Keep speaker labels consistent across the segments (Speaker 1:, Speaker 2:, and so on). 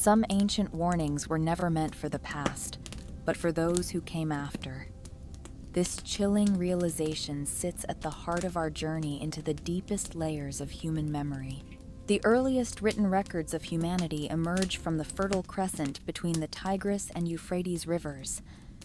Speaker 1: Some ancient warnings were never meant for the past, but for those who came after. This chilling realization sits at the heart of our journey into the deepest layers of human memory. The earliest written records of humanity emerge from the Fertile Crescent between the Tigris and Euphrates rivers,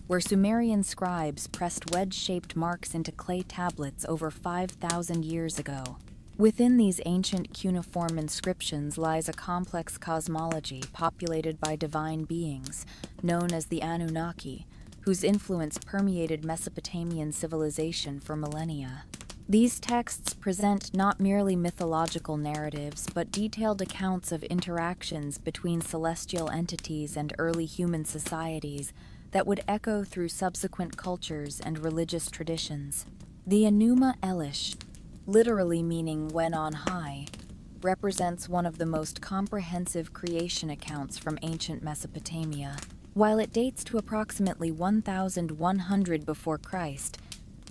Speaker 1: where Sumerian scribes pressed wedge-shaped marks into clay tablets over 5,000 years ago. Within these ancient cuneiform inscriptions lies a complex cosmology populated by divine beings, known as the Anunnaki, whose influence permeated Mesopotamian civilization for millennia. These texts present not merely mythological narratives, but detailed accounts of interactions between celestial entities and early human societies that would echo through subsequent cultures and religious traditions. The Enuma Elish, literally meaning when on high, represents one of the most comprehensive creation accounts from ancient Mesopotamia. While it dates to approximately 1100 before Christ,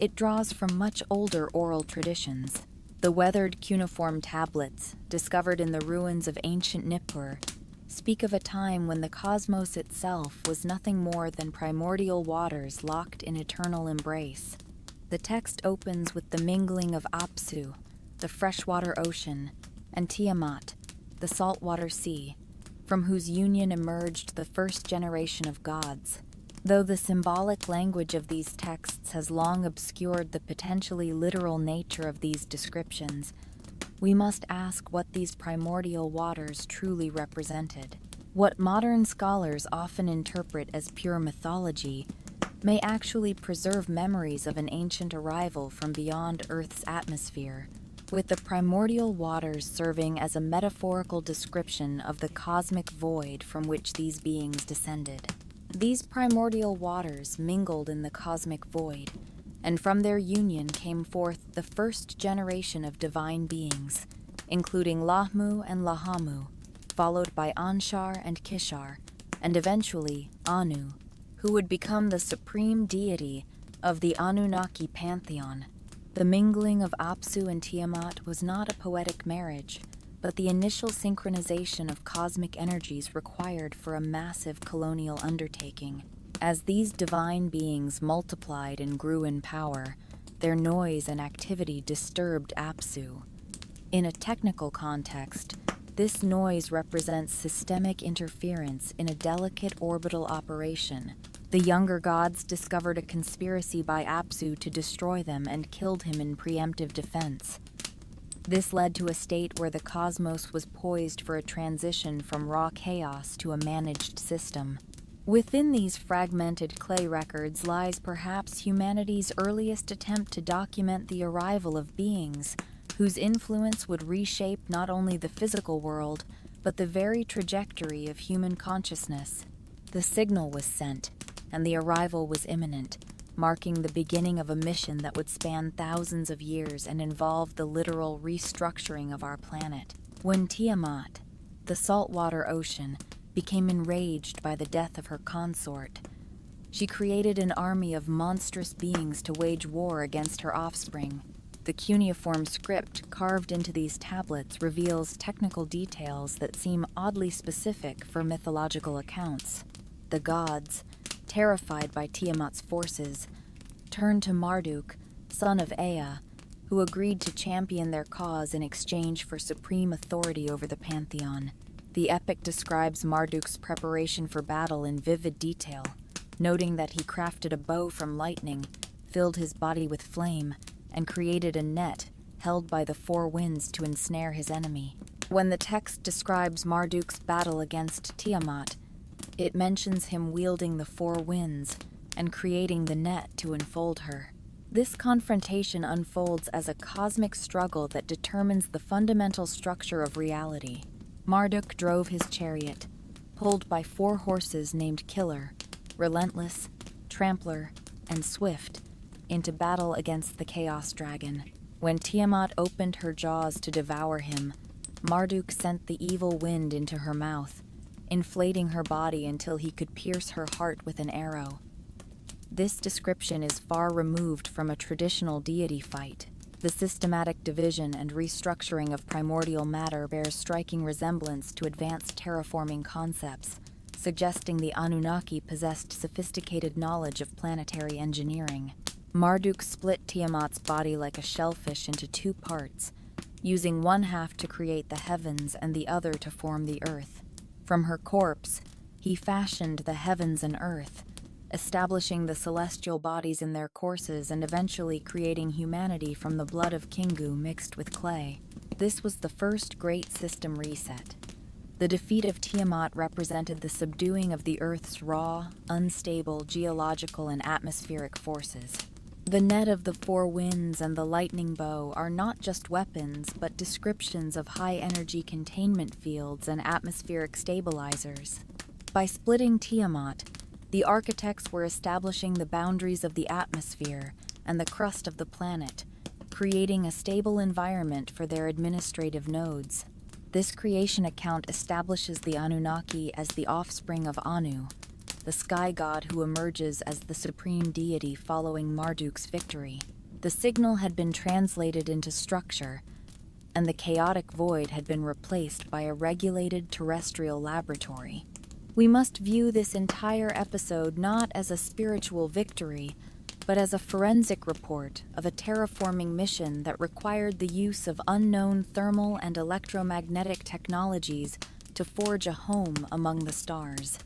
Speaker 1: it draws from much older oral traditions. The weathered cuneiform tablets, discovered in the ruins of ancient Nippur, speak of a time when the cosmos itself was nothing more than primordial waters locked in eternal embrace. The text opens with the mingling of Apsu, the freshwater ocean, and Tiamat, the saltwater sea, from whose union emerged the first generation of gods. Though the symbolic language of these texts has long obscured the potentially literal nature of these descriptions, we must ask what these primordial waters truly represented. What modern scholars often interpret as pure mythology may actually preserve memories of an ancient arrival from beyond Earth's atmosphere, with the primordial waters serving as a metaphorical description of the cosmic void from which these beings descended. These primordial waters mingled in the cosmic void, and from their union came forth the first generation of divine beings, including Lahmu and Lahamu, followed by Anshar and Kishar, and eventually Anu, who would become the supreme deity of the Anunnaki pantheon. The mingling of Apsu and Tiamat was not a poetic marriage, but the initial synchronization of cosmic energies required for a massive colonial undertaking. As these divine beings multiplied and grew in power, their noise and activity disturbed Apsu. In a technical context, this noise represents systemic interference in a delicate orbital operation. The younger gods discovered a conspiracy by Apsu to destroy them and killed him in preemptive defense. This led to a state where the cosmos was poised for a transition from raw chaos to a managed system. Within these fragmented clay records lies perhaps humanity's earliest attempt to document the arrival of beings whose influence would reshape not only the physical world, but the very trajectory of human consciousness. The signal was sent, and the arrival was imminent, marking the beginning of a mission that would span thousands of years and involve the literal restructuring of our planet. When Tiamat, the saltwater ocean, became enraged by the death of her consort, she created an army of monstrous beings to wage war against her offspring. The cuneiform script carved into these tablets reveals technical details that seem oddly specific for mythological accounts. The gods, terrified by Tiamat's forces, turned to Marduk, son of Ea, who agreed to champion their cause in exchange for supreme authority over the pantheon. The epic describes Marduk's preparation for battle in vivid detail, noting that he crafted a bow from lightning, filled his body with flame, and created a net held by the four winds to ensnare his enemy. When the text describes Marduk's battle against Tiamat, it mentions him wielding the four winds and creating the net to enfold her. This confrontation unfolds as a cosmic struggle that determines the fundamental structure of reality. Marduk drove his chariot, pulled by four horses named Killer, Relentless, Trampler, and Swift, into battle against the Chaos Dragon. When Tiamat opened her jaws to devour him, Marduk sent the evil wind into her mouth, inflating her body until he could pierce her heart with an arrow. This description is far removed from a traditional deity fight. The systematic division and restructuring of primordial matter bears striking resemblance to advanced terraforming concepts, suggesting the Anunnaki possessed sophisticated knowledge of planetary engineering. Marduk split Tiamat's body like a shellfish into two parts, using one half to create the heavens and the other to form the earth. From her corpse, he fashioned the heavens and earth, establishing the celestial bodies in their courses and eventually creating humanity from the blood of Kingu mixed with clay. This was the first great system reset. The defeat of Tiamat represented the subduing of the Earth's raw, unstable geological and atmospheric forces. The net of the four winds and the lightning bow are not just weapons, but descriptions of high-energy containment fields and atmospheric stabilizers. By splitting Tiamat, the architects were establishing the boundaries of the atmosphere and the crust of the planet, creating a stable environment for their administrative nodes. This creation account establishes the Anunnaki as the offspring of Anu, the sky god who emerges as the supreme deity following Marduk's victory. The signal had been translated into structure, and the chaotic void had been replaced by a regulated terrestrial laboratory. We must view this entire episode not as a spiritual victory, but as a forensic report of a terraforming mission that required the use of unknown thermal and electromagnetic technologies to forge a home among the stars.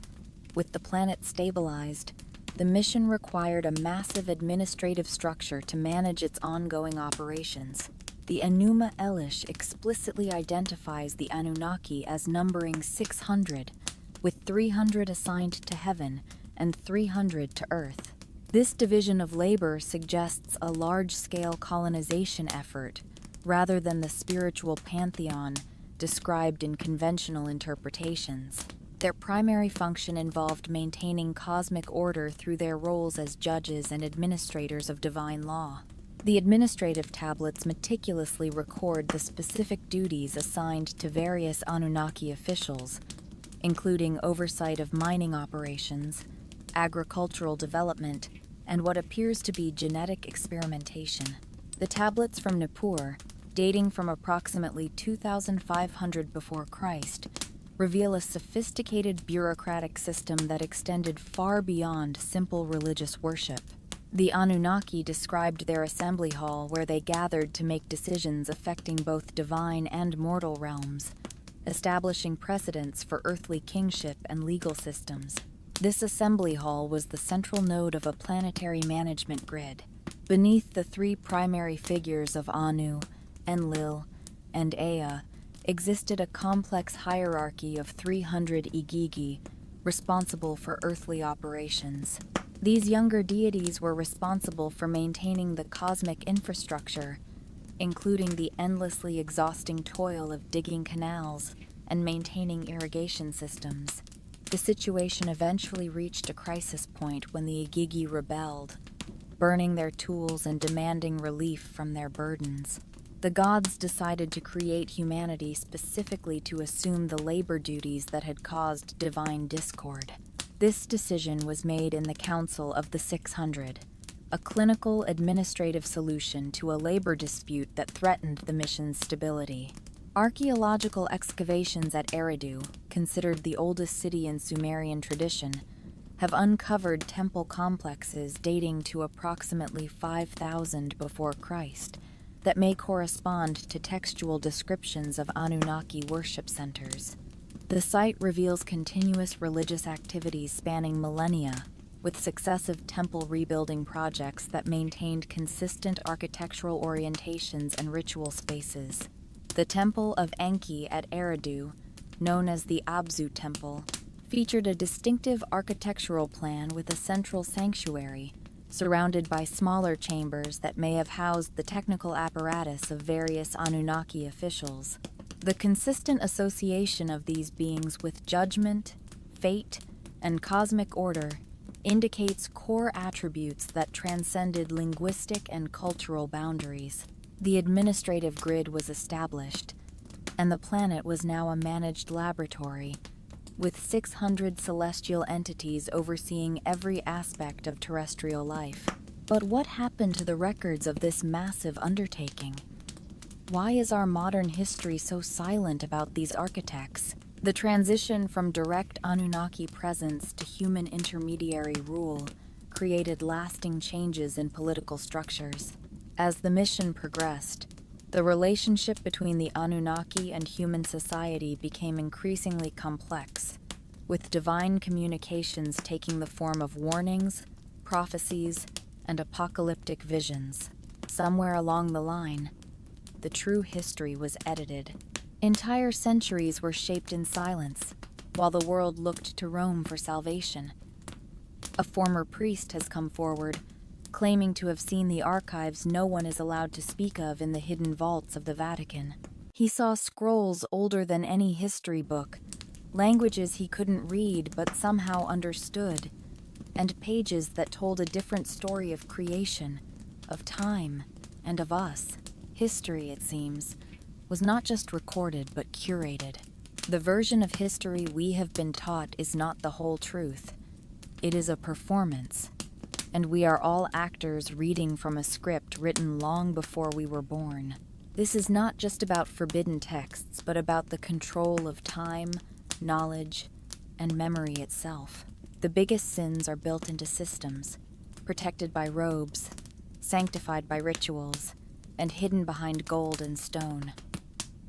Speaker 1: With the planet stabilized, the mission required a massive administrative structure to manage its ongoing operations. The Enuma Elish explicitly identifies the Anunnaki as numbering 600, with 300 assigned to heaven and 300 to earth. This division of labor suggests a large-scale colonization effort, rather than the spiritual pantheon described in conventional interpretations. Their primary function involved maintaining cosmic order through their roles as judges and administrators of divine law. The administrative tablets meticulously record the specific duties assigned to various Anunnaki officials, including oversight of mining operations, agricultural development, and what appears to be genetic experimentation. The tablets from Nippur, dating from approximately 2500 before Christ, reveal a sophisticated bureaucratic system that extended far beyond simple religious worship. The Anunnaki described their assembly hall where they gathered to make decisions affecting both divine and mortal realms, establishing precedents for earthly kingship and legal systems. This assembly hall was the central node of a planetary management grid. Beneath the three primary figures of Anu, Enlil, and Ea, existed a complex hierarchy of 300 Igigi, responsible for earthly operations. These younger deities were responsible for maintaining the cosmic infrastructure, including the endlessly exhausting toil of digging canals and maintaining irrigation systems. The situation eventually reached a crisis point when the Igigi rebelled, burning their tools and demanding relief from their burdens. The gods decided to create humanity specifically to assume the labor duties that had caused divine discord. This decision was made in the Council of the 600, a clinical administrative solution to a labor dispute that threatened the mission's stability. Archaeological excavations at Eridu, considered the oldest city in Sumerian tradition, have uncovered temple complexes dating to approximately 5000 before Christ that may correspond to textual descriptions of Anunnaki worship centers. The site reveals continuous religious activities spanning millennia, with successive temple rebuilding projects that maintained consistent architectural orientations and ritual spaces. The Temple of Enki at Eridu, known as the Abzu Temple, featured a distinctive architectural plan with a central sanctuary, surrounded by smaller chambers that may have housed the technical apparatus of various Anunnaki officials. The consistent association of these beings with judgment, fate, and cosmic order indicates core attributes that transcended linguistic and cultural boundaries. The administrative grid was established, and the planet was now a managed laboratory, with 600 celestial entities overseeing every aspect of terrestrial life. But what happened to the records of this massive undertaking? Why is our modern history so silent about these architects? The transition from direct Anunnaki presence to human intermediary rule created lasting changes in political structures. As the mission progressed, the relationship between the Anunnaki and human society became increasingly complex, with divine communications taking the form of warnings, prophecies, and apocalyptic visions. Somewhere along the line, the true history was edited. Entire centuries were shaped in silence, while the world looked to Rome for salvation. A former priest has come forward, claiming to have seen the archives no one is allowed to speak of in the hidden vaults of the Vatican. He saw scrolls older than any history book, languages he couldn't read but somehow understood, and pages that told a different story of creation, of time, and of us. History, it seems, was not just recorded but curated. The version of history we have been taught is not the whole truth. It is a performance, and we are all actors reading from a script written long before we were born. This is not just about forbidden texts, but about the control of time, knowledge, and memory itself. The biggest sins are built into systems, protected by robes, sanctified by rituals, and hidden behind gold and stone.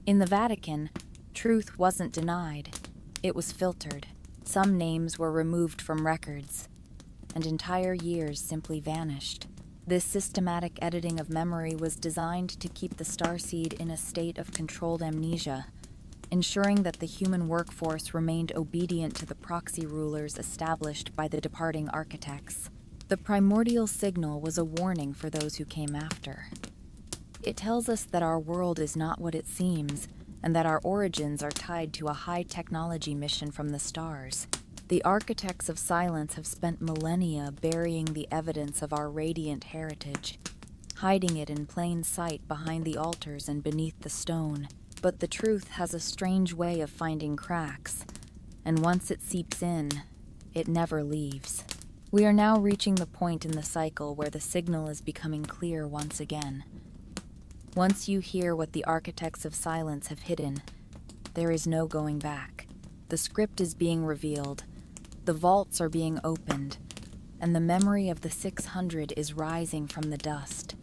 Speaker 1: In the Vatican, truth wasn't denied, it was filtered. Some names were removed from records, and entire years simply vanished. This systematic editing of memory was designed to keep the starseed in a state of controlled amnesia, ensuring that the human workforce remained obedient to the proxy rulers established by the departing architects. The primordial signal was a warning for those who came after. It tells us that our world is not what it seems, and that our origins are tied to a high-technology mission from the stars. The architects of silence have spent millennia burying the evidence of our radiant heritage, hiding it in plain sight behind the altars and beneath the stone. But the truth has a strange way of finding cracks, and once it seeps in, it never leaves. We are now reaching the point in the cycle where the signal is becoming clear once again. Once you hear what the architects of silence have hidden, there is no going back. The script is being revealed, the vaults are being opened, and the memory of the 600 is rising from the dust.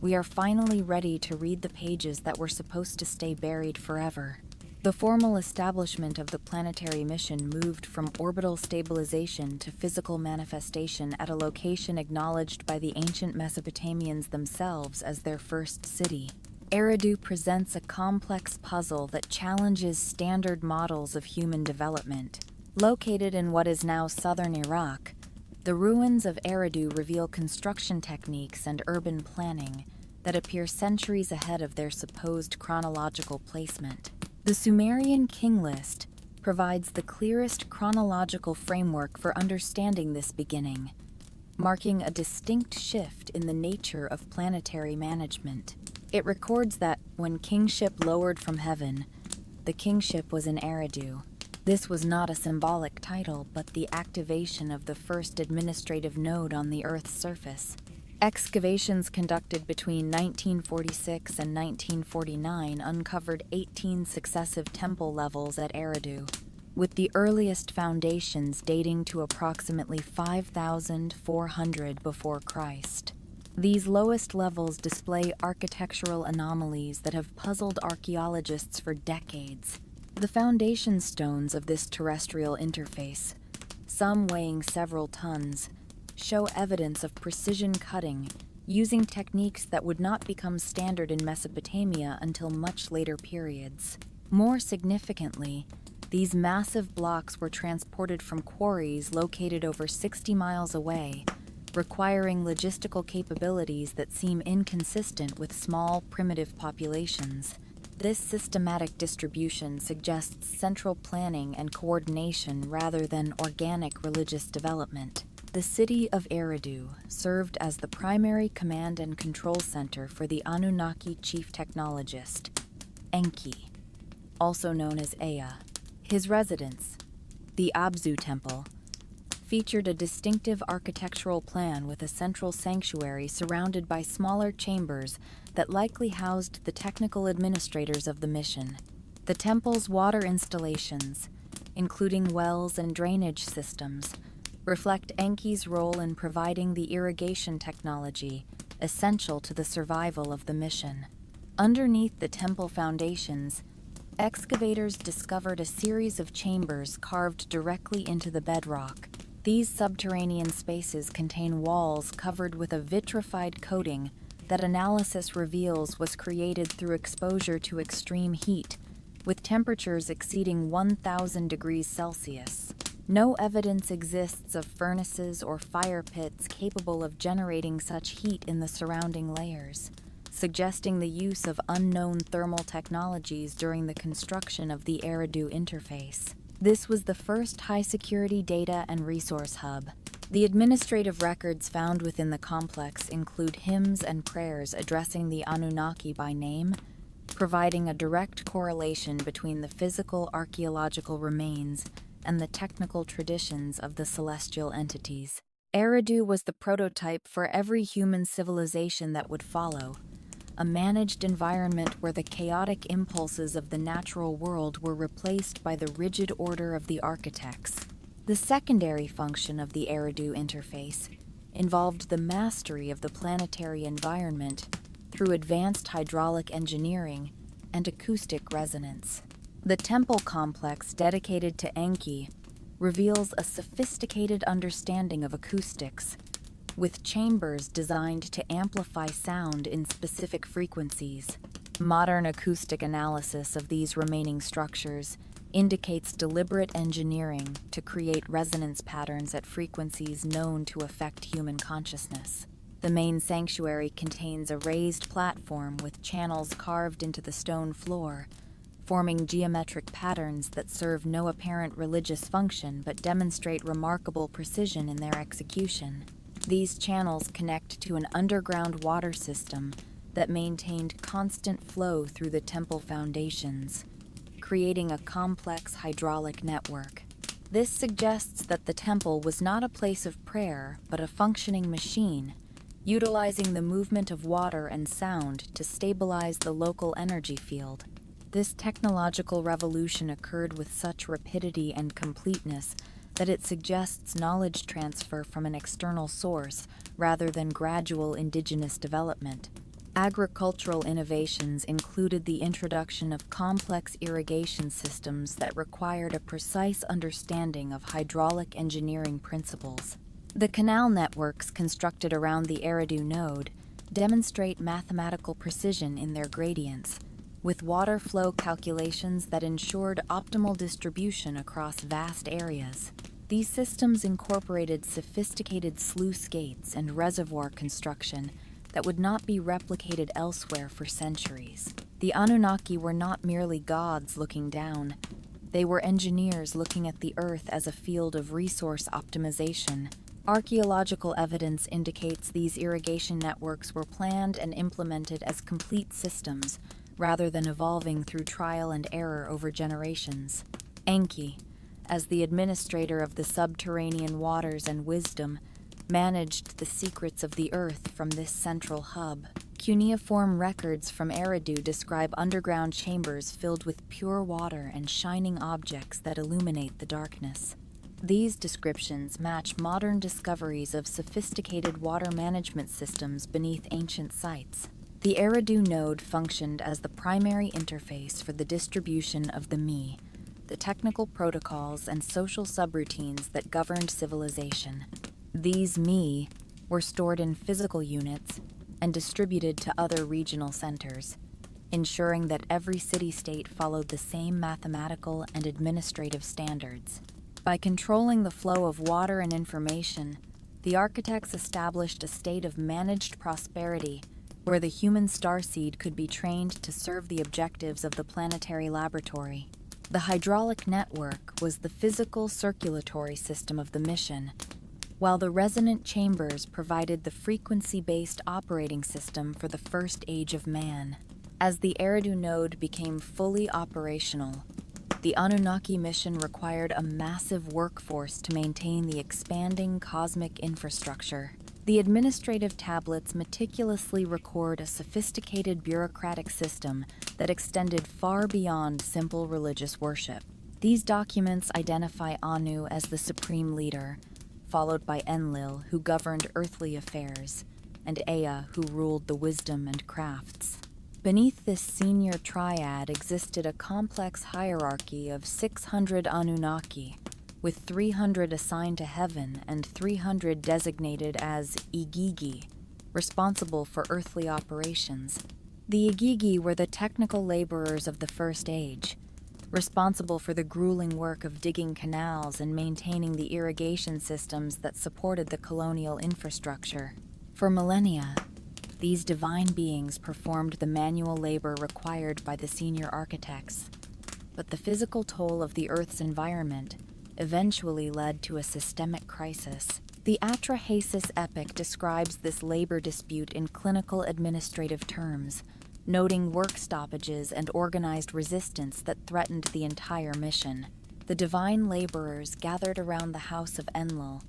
Speaker 1: We are finally ready to read the pages that were supposed to stay buried forever. The formal establishment of the planetary mission moved from orbital stabilization to physical manifestation at a location acknowledged by the ancient Mesopotamians themselves as their first city. Eridu presents a complex puzzle that challenges standard models of human development. Located in what is now southern Iraq, the ruins of Eridu reveal construction techniques and urban planning that appear centuries ahead of their supposed chronological placement. The Sumerian king list provides the clearest chronological framework for understanding this beginning, marking a distinct shift in the nature of planetary management. It records that when kingship lowered from heaven, the kingship was in Eridu. This was not a symbolic title, but the activation of the first administrative node on the Earth's surface. Excavations conducted between 1946 and 1949 uncovered 18 successive temple levels at Eridu, with the earliest foundations dating to approximately 5,400 before Christ. These lowest levels display architectural anomalies that have puzzled archaeologists for decades. The foundation stones of this terrestrial interface, some weighing several tons, show evidence of precision cutting using techniques that would not become standard in Mesopotamia until much later periods. More significantly, these massive blocks were transported from quarries located over 60 miles away, requiring logistical capabilities that seem inconsistent with small, primitive populations. This systematic distribution suggests central planning and coordination rather than organic religious development. The city of Eridu served as the primary command and control center for the Anunnaki chief technologist, Enki, also known as Ea. His residence, the Abzu Temple, featured a distinctive architectural plan with a central sanctuary surrounded by smaller chambers that likely housed the technical administrators of the mission. The temple's water installations, including wells and drainage systems, reflect Enki's role in providing the irrigation technology essential to the survival of the mission. Underneath the temple foundations, excavators discovered a series of chambers carved directly into the bedrock. These subterranean spaces contain walls covered with a vitrified coating that analysis reveals was created through exposure to extreme heat, with temperatures exceeding 1,000 degrees Celsius. No evidence exists of furnaces or fire pits capable of generating such heat in the surrounding layers, suggesting the use of unknown thermal technologies during the construction of the Eridu interface. This was the first high-security data and resource hub. The administrative records found within the complex include hymns and prayers addressing the Anunnaki by name, providing a direct correlation between the physical archaeological remains and the technical traditions of the celestial entities. Eridu was the prototype for every human civilization that would follow, a managed environment where the chaotic impulses of the natural world were replaced by the rigid order of the architects. The secondary function of the Eridu interface involved the mastery of the planetary environment through advanced hydraulic engineering and acoustic resonance. The temple complex dedicated to Enki reveals a sophisticated understanding of acoustics, with chambers designed to amplify sound in specific frequencies. Modern acoustic analysis of these remaining structures indicates deliberate engineering to create resonance patterns at frequencies known to affect human consciousness. The main sanctuary contains a raised platform with channels carved into the stone floor, forming geometric patterns that serve no apparent religious function but demonstrate remarkable precision in their execution. These channels connect to an underground water system that maintained constant flow through the temple foundations, creating a complex hydraulic network. This suggests that the temple was not a place of prayer, but a functioning machine, utilizing the movement of water and sound to stabilize the local energy field. This technological revolution occurred with such rapidity and completeness that it suggests knowledge transfer from an external source rather than gradual indigenous development. Agricultural innovations included the introduction of complex irrigation systems that required a precise understanding of hydraulic engineering principles. The canal networks constructed around the Eridu node demonstrate mathematical precision in their gradients, with water flow calculations that ensured optimal distribution across vast areas. These systems incorporated sophisticated sluice gates and reservoir construction that would not be replicated elsewhere for centuries. The Anunnaki were not merely gods looking down. They were engineers looking at the Earth as a field of resource optimization. Archaeological evidence indicates these irrigation networks were planned and implemented as complete systems, rather than evolving through trial and error over generations. Enki, as the administrator of the subterranean waters and wisdom, managed the secrets of the earth from this central hub. Cuneiform records from Eridu describe underground chambers filled with pure water and shining objects that illuminate the darkness. These descriptions match modern discoveries of sophisticated water management systems beneath ancient sites. The Eridu node functioned as the primary interface for the distribution of the Mi, the technical protocols and social subroutines that governed civilization. These Mi were stored in physical units and distributed to other regional centers, ensuring that every city-state followed the same mathematical and administrative standards. By controlling the flow of water and information, the architects established a state of managed prosperity where the human starseed could be trained to serve the objectives of the planetary laboratory. The hydraulic network was the physical circulatory system of the mission, while the resonant chambers provided the frequency-based operating system for the first age of man. As the Eridu node became fully operational, The Anunnaki mission required a massive workforce to maintain the expanding cosmic infrastructure. The administrative tablets meticulously record a sophisticated bureaucratic system that extended far beyond simple religious worship. These documents identify Anu as the supreme leader, followed by Enlil, who governed earthly affairs, and Ea, who ruled the wisdom and crafts. Beneath this senior triad existed a complex hierarchy of 600 Anunnaki, with 300 assigned to heaven and 300 designated as Igigi, responsible for earthly operations. The Igigi were the technical laborers of the First Age, responsible for the grueling work of digging canals and maintaining the irrigation systems that supported the colonial infrastructure. For millennia, these divine beings performed the manual labor required by the senior architects, but the physical toll of the Earth's environment eventually led to a systemic crisis. The Atrahasis epic describes this labor dispute in clinical administrative terms, noting work stoppages and organized resistance that threatened the entire mission. The divine laborers gathered around the house of Enlil,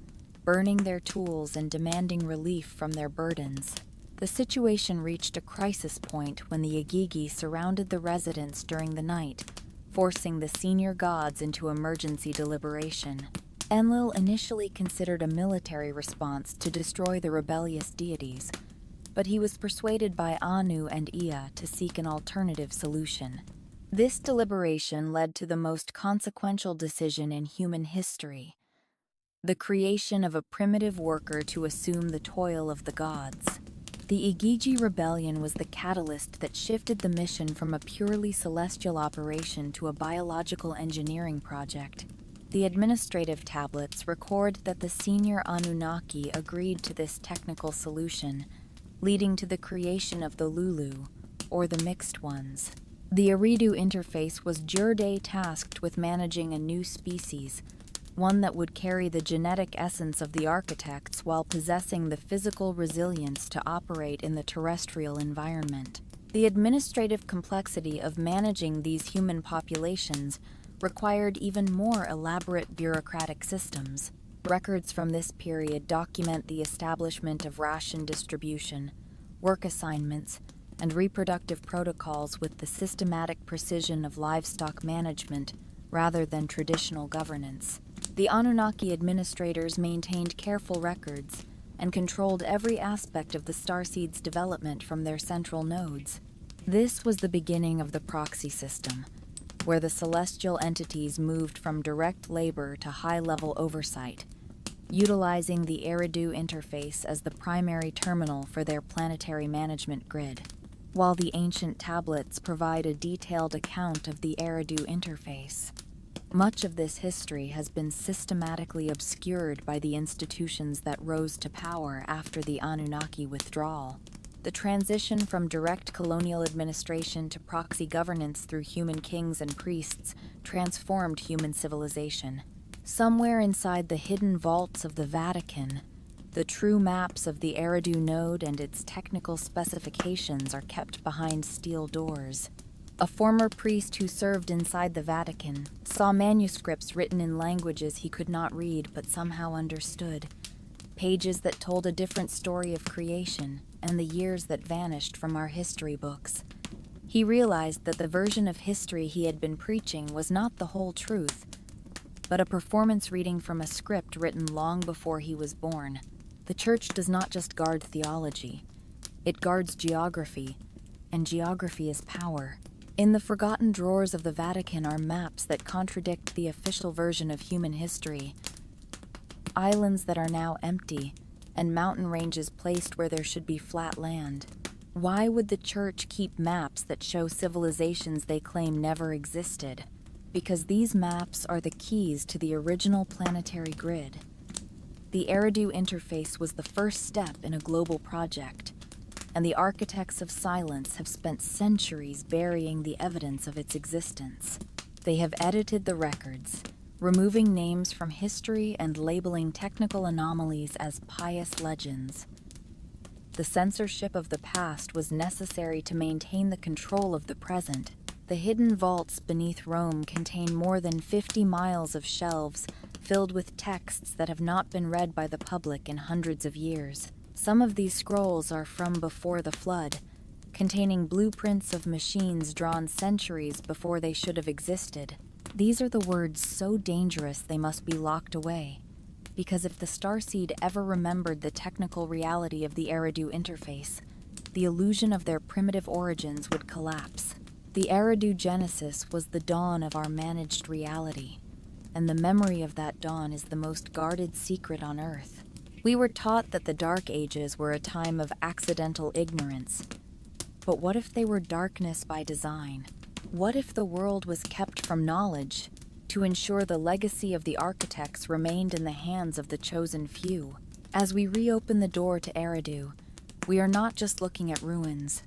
Speaker 1: burning their tools and demanding relief from their burdens. The situation reached a crisis point when the Igigi surrounded the residents during the night, forcing the senior gods into emergency deliberation. Enlil initially considered a military response to destroy the rebellious deities, but he was persuaded by Anu and Ea to seek an alternative solution. This deliberation led to the most consequential decision in human history: the creation of a primitive worker to assume the toil of the gods. The Igigi rebellion was the catalyst that shifted the mission from a purely celestial operation to a biological engineering project. The administrative tablets record that the senior Anunnaki agreed to this technical solution, leading to the creation of the Lulu, or the Mixed Ones. The Eridu interface was Jurde tasked with managing a new species, one that would carry the genetic essence of the architects while possessing the physical resilience to operate in the terrestrial environment. The administrative complexity of managing these human populations required even more elaborate bureaucratic systems. Records from this period document the establishment of ration distribution, work assignments, and reproductive protocols with the systematic precision of livestock management rather than traditional governance. The Anunnaki administrators maintained careful records and controlled every aspect of the starseed's development from their central nodes. This was the beginning of the proxy system, where the celestial entities moved from direct labor to high-level oversight, utilizing the Eridu interface as the primary terminal for their planetary management grid. While the ancient tablets provide a detailed account of the Eridu interface, much of this history has been systematically obscured by the institutions that rose to power after the Anunnaki withdrawal. The transition from direct colonial administration to proxy governance through human kings and priests transformed human civilization. Somewhere inside the hidden vaults of the Vatican, the true maps of the Eridu node and its technical specifications are kept behind steel doors. A former priest who served inside the Vatican saw manuscripts written in languages he could not read but somehow understood, pages that told a different story of creation and the years that vanished from our history books. He realized that the version of history he had been preaching was not the whole truth, but a performance reading from a script written long before he was born. The Church does not just guard theology, it guards geography, and geography is power. In the forgotten drawers of the Vatican are maps that contradict the official version of human history. Islands that are now empty, and mountain ranges placed where there should be flat land. Why would the Church keep maps that show civilizations they claim never existed? Because these maps are the keys to the original planetary grid. The Eridu interface was the first step in a global project, and the architects of silence have spent centuries burying the evidence of its existence. They have edited the records, removing names from history and labeling technical anomalies as pious legends. The censorship of the past was necessary to maintain the control of the present. The hidden vaults beneath Rome contain more than 50 miles of shelves filled with texts that have not been read by the public in hundreds of years. Some of these scrolls are from before the flood, containing blueprints of machines drawn centuries before they should have existed. These are the words so dangerous they must be locked away, because if the starseed ever remembered the technical reality of the Eridu interface, the illusion of their primitive origins would collapse. The Eridu Genesis was the dawn of our managed reality, and the memory of that dawn is the most guarded secret on Earth. We were taught that the Dark Ages were a time of accidental ignorance. But what if they were darkness by design? What if the world was kept from knowledge to ensure the legacy of the architects remained in the hands of the chosen few? As we reopen the door to Eridu, we are not just looking at ruins.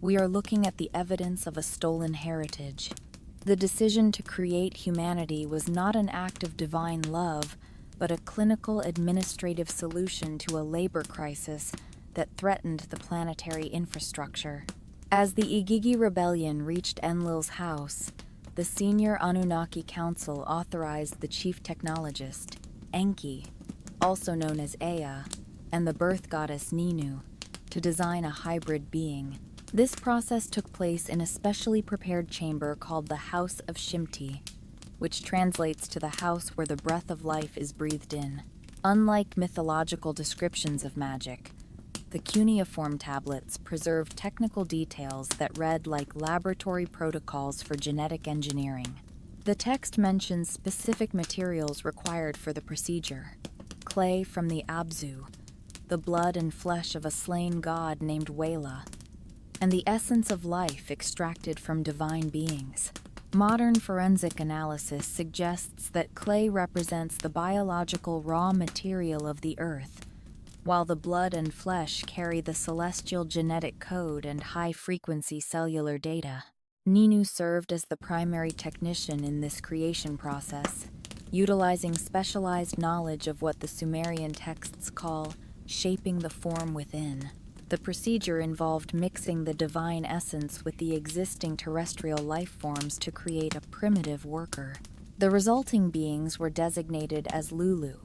Speaker 1: We are looking at the evidence of a stolen heritage. The decision to create humanity was not an act of divine love, but a clinical administrative solution to a labor crisis that threatened the planetary infrastructure. As the Igigi rebellion reached Enlil's house, the senior Anunnaki council authorized the chief technologist, Enki, also known as Ea, and the birth goddess Ninu, to design a hybrid being. This process took place in a specially prepared chamber called the House of Shimti, which translates to the house where the breath of life is breathed in. Unlike mythological descriptions of magic, the cuneiform tablets preserved technical details that read like laboratory protocols for genetic engineering. The text mentions specific materials required for the procedure: clay from the Abzu, the blood and flesh of a slain god named Wela, and the essence of life extracted from divine beings. Modern forensic analysis suggests that clay represents the biological raw material of the earth, while the blood and flesh carry the celestial genetic code and high-frequency cellular data. Ninu served as the primary technician in this creation process, utilizing specialized knowledge of what the Sumerian texts call shaping the form within. The procedure involved mixing the divine essence with the existing terrestrial life forms to create a primitive worker. The resulting beings were designated as Lulu,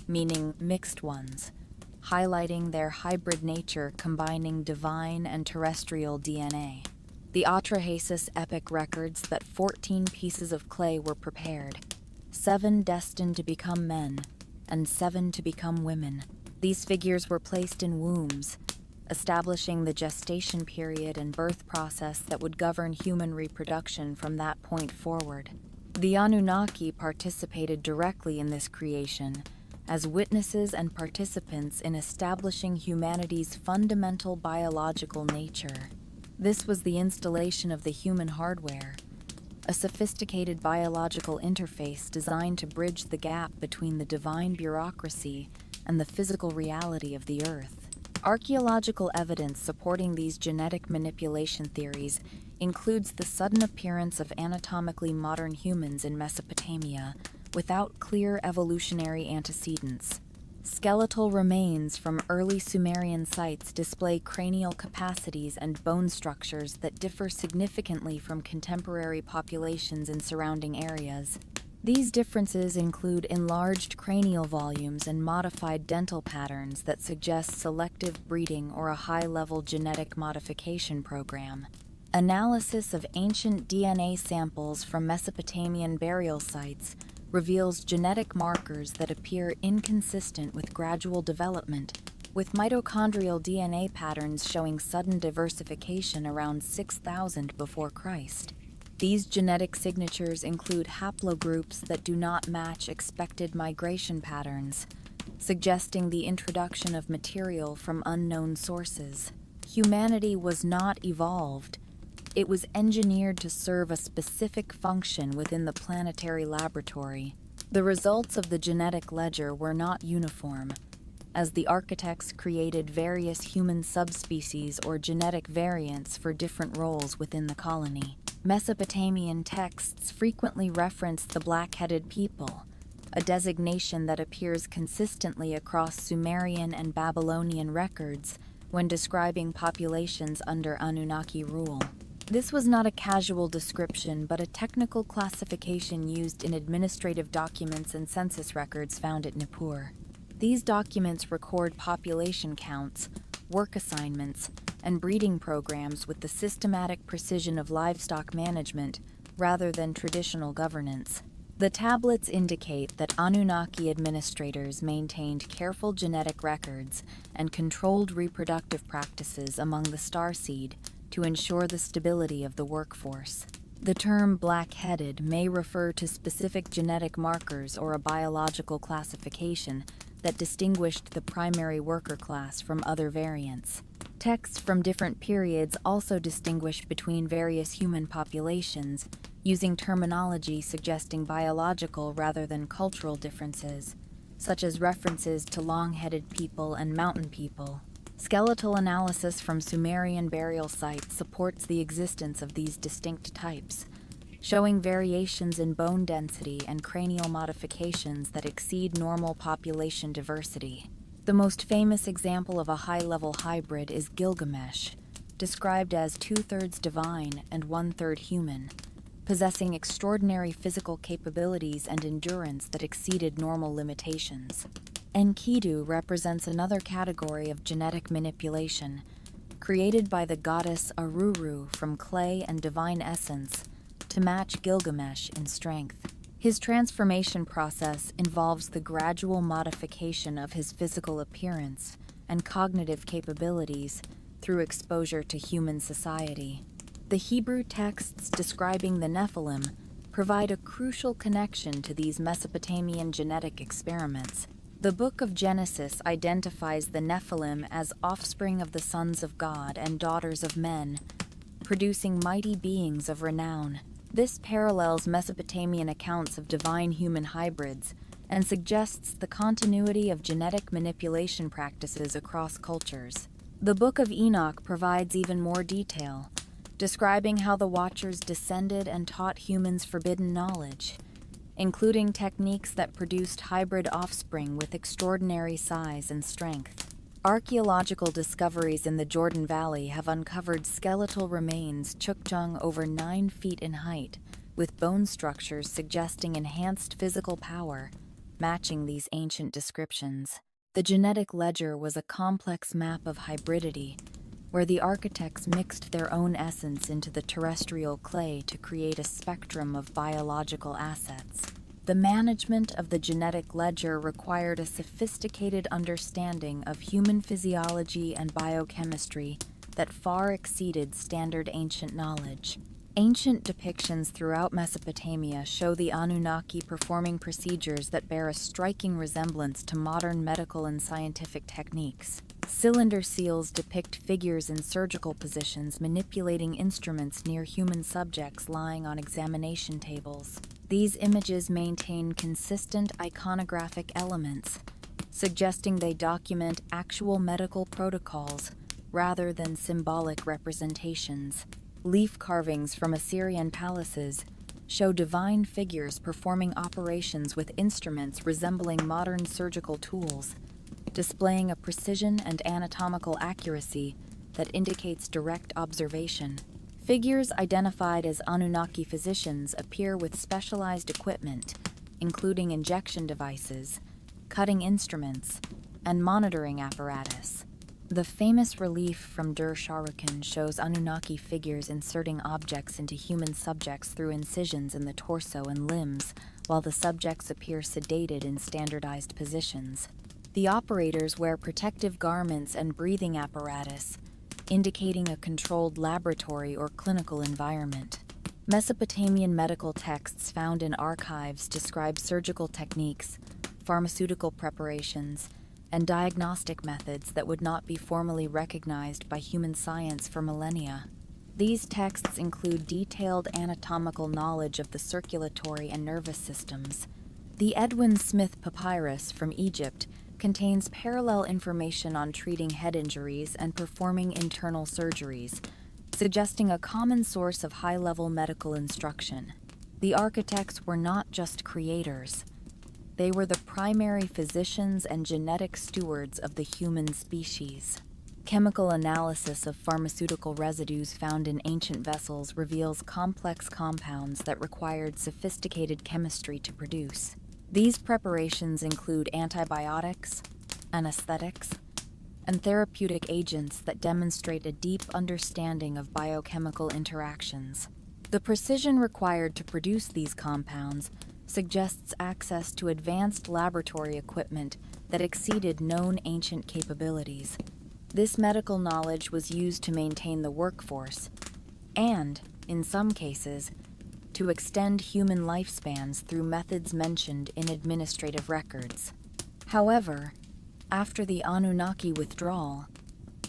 Speaker 1: meaning mixed ones, highlighting their hybrid nature combining divine and terrestrial DNA. The Atrahasis epic records that 14 pieces of clay were prepared, 7 destined to become men, and 7 to become women. These figures were placed in wombs, establishing the gestation period and birth process that would govern human reproduction from that point forward. The Anunnaki participated directly in this creation, as witnesses and participants in establishing humanity's fundamental biological nature. This was the installation of the human hardware, a sophisticated biological interface designed to bridge the gap between the divine bureaucracy and the physical reality of the Earth. Archaeological evidence supporting these genetic manipulation theories includes the sudden appearance of anatomically modern humans in Mesopotamia without clear evolutionary antecedents. Skeletal remains from early Sumerian sites display cranial capacities and bone structures that differ significantly from contemporary populations in surrounding areas. These differences include enlarged cranial volumes and modified dental patterns that suggest selective breeding or a high-level genetic modification program. Analysis of ancient DNA samples from Mesopotamian burial sites reveals genetic markers that appear inconsistent with gradual development, with mitochondrial DNA patterns showing sudden diversification around 6000 before Christ. These genetic signatures include haplogroups that do not match expected migration patterns, suggesting the introduction of material from unknown sources. Humanity was not evolved. It was engineered to serve a specific function within the planetary laboratory. The results of the genetic ledger were not uniform, as the architects created various human subspecies or genetic variants for different roles within the colony. Mesopotamian texts frequently reference the black-headed people, a designation that appears consistently across Sumerian and Babylonian records when describing populations under Anunnaki rule. This was not a casual description, but a technical classification used in administrative documents and census records found at Nippur. These documents record population counts, work assignments, and breeding programs with the systematic precision of livestock management rather than traditional governance. The tablets indicate that Anunnaki administrators maintained careful genetic records and controlled reproductive practices among the starseed to ensure the stability of the workforce. The term black-headed may refer to specific genetic markers or a biological classification that distinguished the primary worker class from other variants. Texts from different periods also distinguished between various human populations, using terminology suggesting biological rather than cultural differences, such as references to long-headed people and mountain people. Skeletal analysis from Sumerian burial sites supports the existence of these distinct types, showing variations in bone density and cranial modifications that exceed normal population diversity. The most famous example of a high-level hybrid is Gilgamesh, described as 2/3 divine and 1/3 human, possessing extraordinary physical capabilities and endurance that exceeded normal limitations. Enkidu represents another category of genetic manipulation, created by the goddess Aruru from clay and divine essence to match Gilgamesh in strength. His transformation process involves the gradual modification of his physical appearance and cognitive capabilities through exposure to human society. The Hebrew texts describing the Nephilim provide a crucial connection to these Mesopotamian genetic experiments. The Book of Genesis identifies the Nephilim as offspring of the sons of God and daughters of men, producing mighty beings of renown. This parallels Mesopotamian accounts of divine human hybrids and suggests the continuity of genetic manipulation practices across cultures. The Book of Enoch provides even more detail, describing how the Watchers descended and taught humans forbidden knowledge, including techniques that produced hybrid offspring with extraordinary size and strength. Archaeological discoveries in the Jordan Valley have uncovered skeletal remains chukchung over 9 feet in height, with bone structures suggesting enhanced physical power, matching these ancient descriptions. The genetic ledger was a complex map of hybridity, where the architects mixed their own essence into the terrestrial clay to create a spectrum of biological assets. The management of the genetic ledger required a sophisticated understanding of human physiology and biochemistry that far exceeded standard ancient knowledge. Ancient depictions throughout Mesopotamia show the Anunnaki performing procedures that bear a striking resemblance to modern medical and scientific techniques. Cylinder seals depict figures in surgical positions manipulating instruments near human subjects lying on examination tables. These images maintain consistent iconographic elements, suggesting they document actual medical protocols rather than symbolic representations. Leaf carvings from Assyrian palaces show divine figures performing operations with instruments resembling modern surgical tools, displaying a precision and anatomical accuracy that indicates direct observation. Figures identified as Anunnaki physicians appear with specialized equipment, including injection devices, cutting instruments, and monitoring apparatus. The famous relief from Dur Sharukin shows Anunnaki figures inserting objects into human subjects through incisions in the torso and limbs, while the subjects appear sedated in standardized positions. The operators wear protective garments and breathing apparatus, indicating a controlled laboratory or clinical environment. Mesopotamian medical texts found in archives describe surgical techniques, pharmaceutical preparations, and diagnostic methods that would not be formally recognized by human science for millennia. These texts include detailed anatomical knowledge of the circulatory and nervous systems. The Edwin Smith Papyrus from Egypt contains parallel information on treating head injuries and performing internal surgeries, suggesting a common source of high-level medical instruction. The architects were not just creators. They were the primary physicians and genetic stewards of the human species. Chemical analysis of pharmaceutical residues found in ancient vessels reveals complex compounds that required sophisticated chemistry to produce. These preparations include antibiotics, anesthetics, and therapeutic agents that demonstrate a deep understanding of biochemical interactions. The precision required to produce these compounds suggests access to advanced laboratory equipment that exceeded known ancient capabilities. This medical knowledge was used to maintain the workforce and, in some cases, to extend human lifespans through methods mentioned in administrative records. However, after the Anunnaki withdrawal,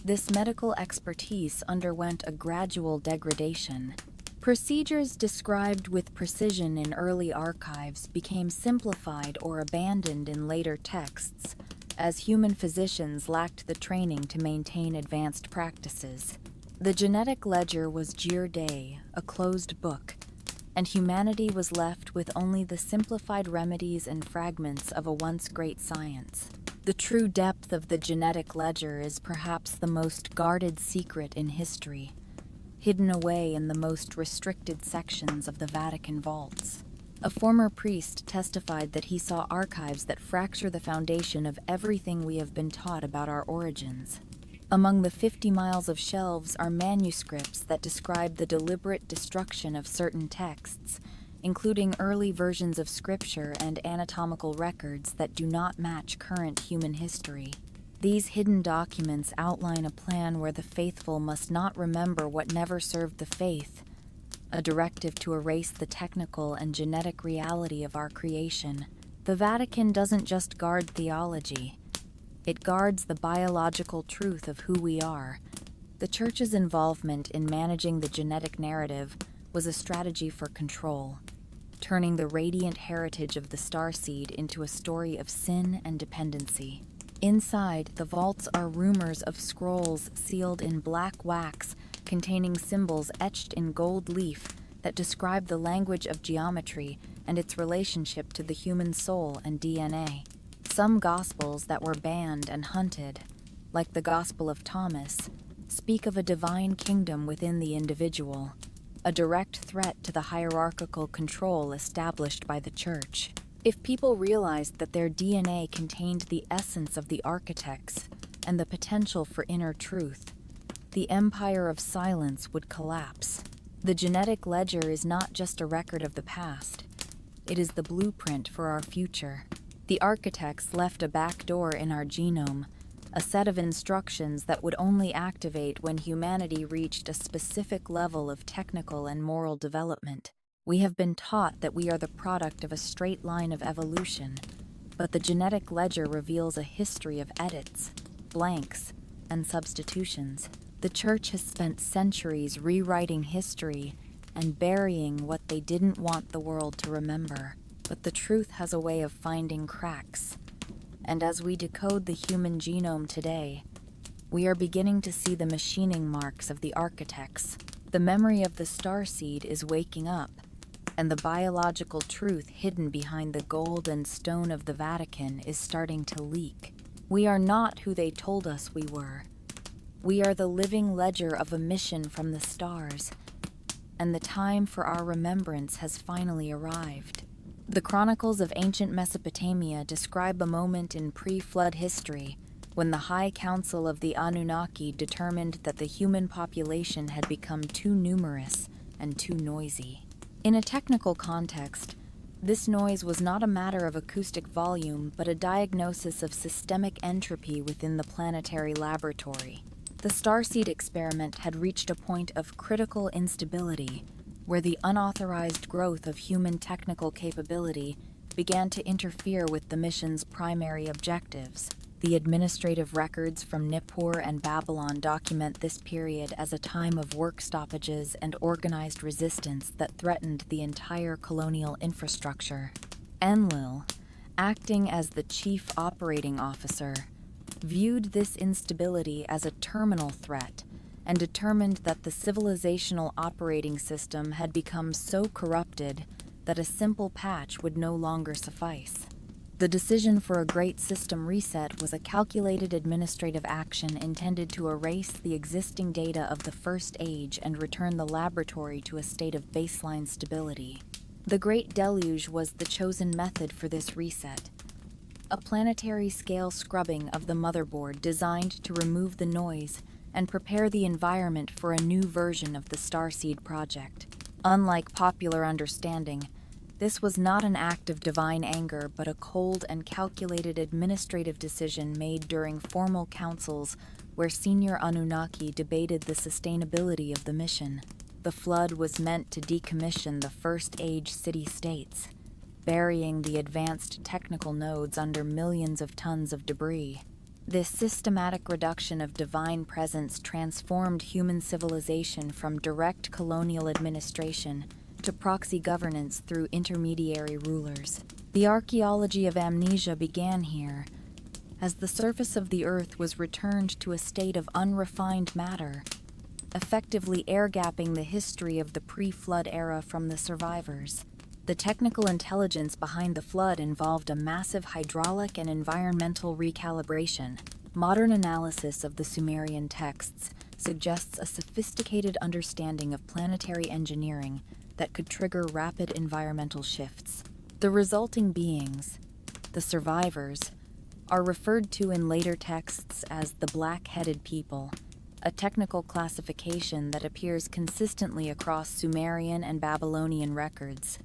Speaker 1: this medical expertise underwent a gradual degradation. Procedures described with precision in early archives became simplified or abandoned in later texts, as human physicians lacked the training to maintain advanced practices. The genetic ledger was Jir Day, a closed book, and humanity was left with only the simplified remedies and fragments of a once great science. The true depth of the genetic ledger is perhaps the most guarded secret in history, hidden away in the most restricted sections of the Vatican vaults. A former priest testified that he saw archives that fracture the foundation of everything we have been taught about our origins. Among the 50 miles of shelves are manuscripts that describe the deliberate destruction of certain texts, including early versions of scripture and anatomical records that do not match current human history. These hidden documents outline a plan where the faithful must not remember what never served the faith, a directive to erase the technical and genetic reality of our creation. The Vatican doesn't just guard theology, it guards the biological truth of who we are. The Church's involvement in managing the genetic narrative was a strategy for control, turning the radiant heritage of the starseed into a story of sin and dependency. Inside the vaults are rumors of scrolls sealed in black wax containing symbols etched in gold leaf that describe the language of geometry and its relationship to the human soul and DNA. Some gospels that were banned and hunted, like the Gospel of Thomas, speak of a divine kingdom within the individual, a direct threat to the hierarchical control established by the Church. If people realized that their DNA contained the essence of the architects and the potential for inner truth, the empire of silence would collapse. The genetic ledger is not just a record of the past, it is the blueprint for our future. The architects left a back door in our genome, a set of instructions that would only activate when humanity reached a specific level of technical and moral development. We have been taught that we are the product of a straight line of evolution, but the genetic ledger reveals a history of edits, blanks, and substitutions. The Church has spent centuries rewriting history and burying what they didn't want the world to remember. But the truth has a way of finding cracks, and as we decode the human genome today, we are beginning to see the machining marks of the architects. The memory of the starseed is waking up, and the biological truth hidden behind the gold and stone of the Vatican is starting to leak. We are not who they told us we were. We are the living ledger of a mission from the stars, and the time for our remembrance has finally arrived. The chronicles of ancient Mesopotamia describe a moment in pre-flood history when the High Council of the Anunnaki determined that the human population had become too numerous and too noisy. In a technical context, this noise was not a matter of acoustic volume, but a diagnosis of systemic entropy within the planetary laboratory. The starseed experiment had reached a point of critical instability, where the unauthorized growth of human technical capability began to interfere with the mission's primary objectives. The administrative records from Nippur and Babylon document this period as a time of work stoppages and organized resistance that threatened the entire colonial infrastructure. Enlil, acting as the chief operating officer, viewed this instability as a terminal threat and determined that the civilizational operating system had become so corrupted that a simple patch would no longer suffice. The decision for a great system reset was a calculated administrative action intended to erase the existing data of the First Age and return the laboratory to a state of baseline stability. The Great Deluge was the chosen method for this reset, a planetary-scale scrubbing of the motherboard designed to remove the noise and prepare the environment for a new version of the Starseed project. Unlike popular understanding, this was not an act of divine anger, but a cold and calculated administrative decision made during formal councils where senior Anunnaki debated the sustainability of the mission. The flood was meant to decommission the First Age city-states, burying the advanced technical nodes under millions of tons of debris. This systematic reduction of divine presence transformed human civilization from direct colonial administration to proxy governance through intermediary rulers. The archaeology of amnesia began here, as the surface of the earth was returned to a state of unrefined matter, effectively air-gapping the history of the pre-flood era from the survivors. The technical intelligence behind the flood involved a massive hydraulic and environmental recalibration. Modern analysis of the Sumerian texts suggests a sophisticated understanding of planetary engineering that could trigger rapid environmental shifts. The resulting beings, the survivors, are referred to in later texts as the black-headed people, a technical classification that appears consistently across Sumerian and Babylonian records.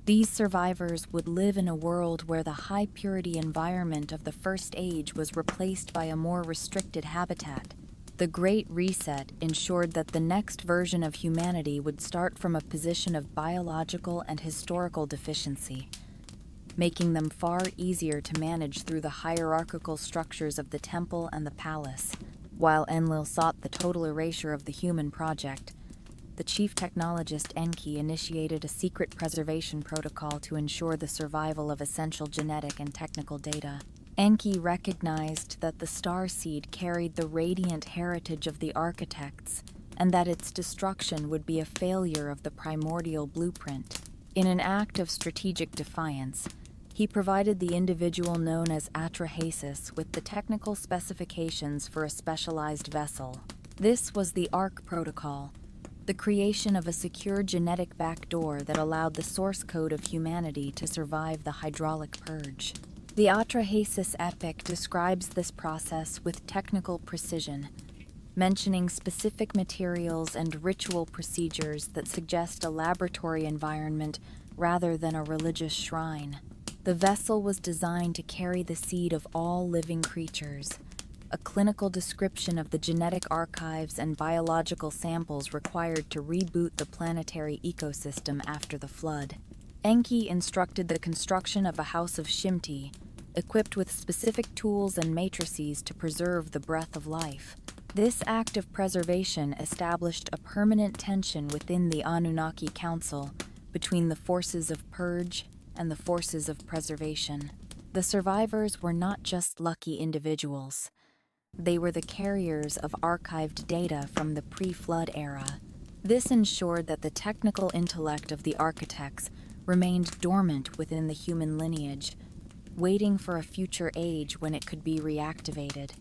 Speaker 1: These survivors would live in a world where the high-purity environment of the First Age was replaced by a more restricted habitat. The Great Reset ensured that the next version of humanity would start from a position of biological and historical deficiency, making them far easier to manage through the hierarchical structures of the temple and the palace. While Enlil sought the total erasure of the human project, the chief technologist Enki initiated a secret preservation protocol to ensure the survival of essential genetic and technical data. Enki recognized that the starseed carried the radiant heritage of the architects, and that its destruction would be a failure of the primordial blueprint. In an act of strategic defiance, he provided the individual known as Atrahasis with the technical specifications for a specialized vessel. This was the Ark Protocol, the creation of a secure genetic backdoor that allowed the source code of humanity to survive the hydraulic purge. The Atrahasis epic describes this process with technical precision, mentioning specific materials and ritual procedures that suggest a laboratory environment rather than a religious shrine. The vessel was designed to carry the seed of all living creatures, a clinical description of the genetic archives and biological samples required to reboot the planetary ecosystem after the flood. Enki instructed the construction of a house of Shimti, equipped with specific tools and matrices to preserve the breath of life. This act of preservation established a permanent tension within the Anunnaki Council between the forces of purge and the forces of preservation. The survivors were not just lucky individuals. They were the carriers of archived data from the pre-flood era. This ensured that the technical intellect of the architects remained dormant within the human lineage, waiting for a future age when it could be reactivated.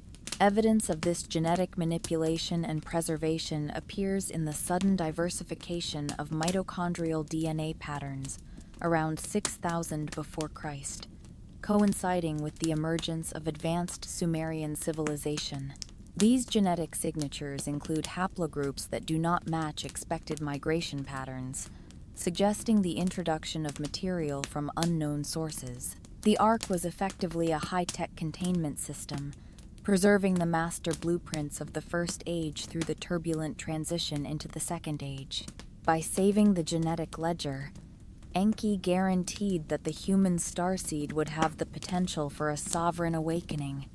Speaker 1: Evidence of this genetic manipulation and preservation appears in the sudden diversification of mitochondrial DNA patterns around 6000 before Christ, coinciding with the emergence of advanced Sumerian civilization. These genetic signatures include haplogroups that do not match expected migration patterns, suggesting the introduction of material from unknown sources. The Ark was effectively a high-tech containment system, preserving the master blueprints of the First Age through the turbulent transition into the Second Age. By saving the genetic ledger, Enki guaranteed that the human starseed would have the potential for a sovereign awakening,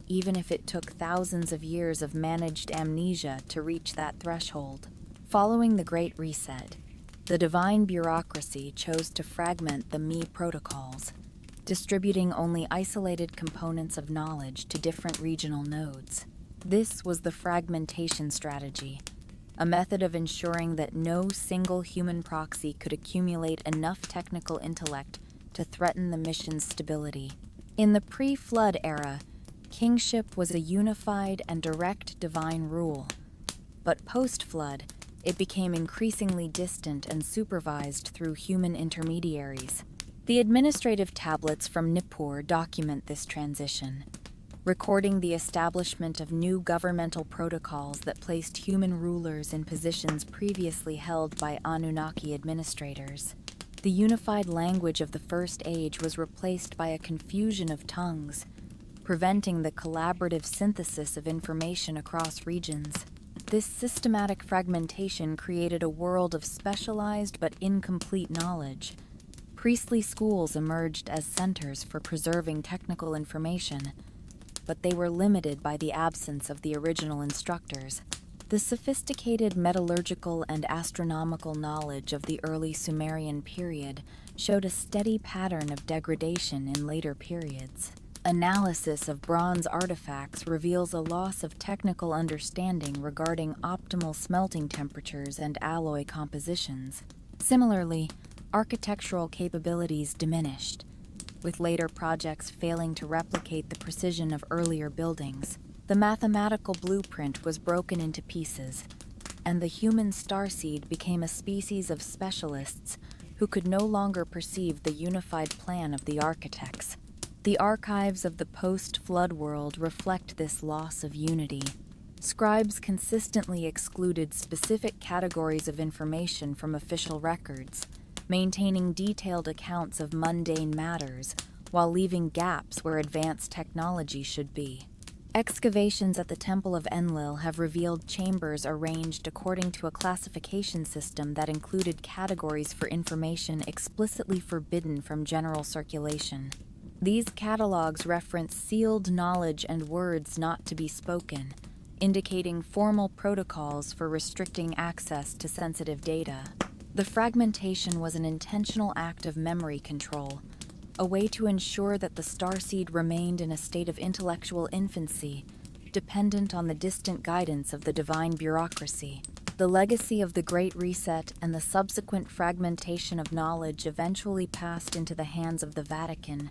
Speaker 1: even if it took thousands of years of managed amnesia to reach that threshold. Following the Great Reset, the divine bureaucracy chose to fragment the Me protocols, distributing only isolated components of knowledge to different regional nodes. This was the fragmentation strategy, a method of ensuring that no single human proxy could accumulate enough technical intellect to threaten the mission's stability. In the pre-flood era, kingship was a unified and direct divine rule. But post-flood, it became increasingly distant and supervised through human intermediaries. The administrative tablets from Nippur document this transition, recording the establishment of new governmental protocols that placed human rulers in positions previously held by Anunnaki administrators. The unified language of the First Age was replaced by a confusion of tongues, preventing the collaborative synthesis of information across regions. This systematic fragmentation created a world of specialized but incomplete knowledge. Priestly schools emerged as centers for preserving technical information, but they were limited by the absence of the original instructors. The sophisticated metallurgical and astronomical knowledge of the early Sumerian period showed a steady pattern of degradation in later periods. Analysis of bronze artifacts reveals a loss of technical understanding regarding optimal smelting temperatures and alloy compositions. Similarly, architectural capabilities diminished, with later projects failing to replicate the precision of earlier buildings. The mathematical blueprint was broken into pieces, and the human starseed became a species of specialists who could no longer perceive the unified plan of the architects. The archives of the post-flood world reflect this loss of unity. Scribes consistently excluded specific categories of information from official records, maintaining detailed accounts of mundane matters while leaving gaps where advanced technology should be. Excavations at the Temple of Enlil have revealed chambers arranged according to a classification system that included categories for information explicitly forbidden from general circulation. These catalogs reference sealed knowledge and words not to be spoken, indicating formal protocols for restricting access to sensitive data. The fragmentation was an intentional act of memory control, a way to ensure that the starseed remained in a state of intellectual infancy, dependent on the distant guidance of the divine bureaucracy. The legacy of the Great Reset and the subsequent fragmentation of knowledge eventually passed into the hands of the Vatican,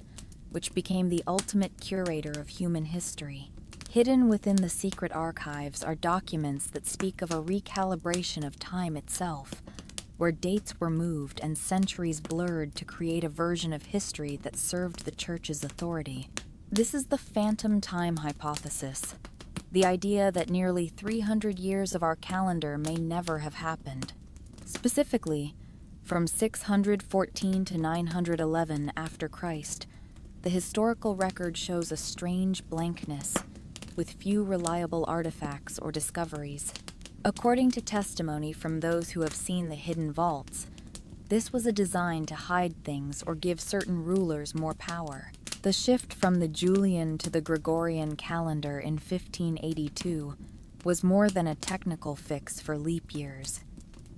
Speaker 1: which became the ultimate curator of human history. Hidden within the secret archives are documents that speak of a recalibration of time itself, where dates were moved and centuries blurred to create a version of history that served the Church's authority. This is the phantom time hypothesis, the idea that nearly 300 years of our calendar may never have happened. Specifically, from 614 to 911 after Christ, the historical record shows a strange blankness, with few reliable artifacts or discoveries. According to testimony from those who have seen the hidden vaults, this was a design to hide things or give certain rulers more power. The shift from the Julian to the Gregorian calendar in 1582 was more than a technical fix for leap years.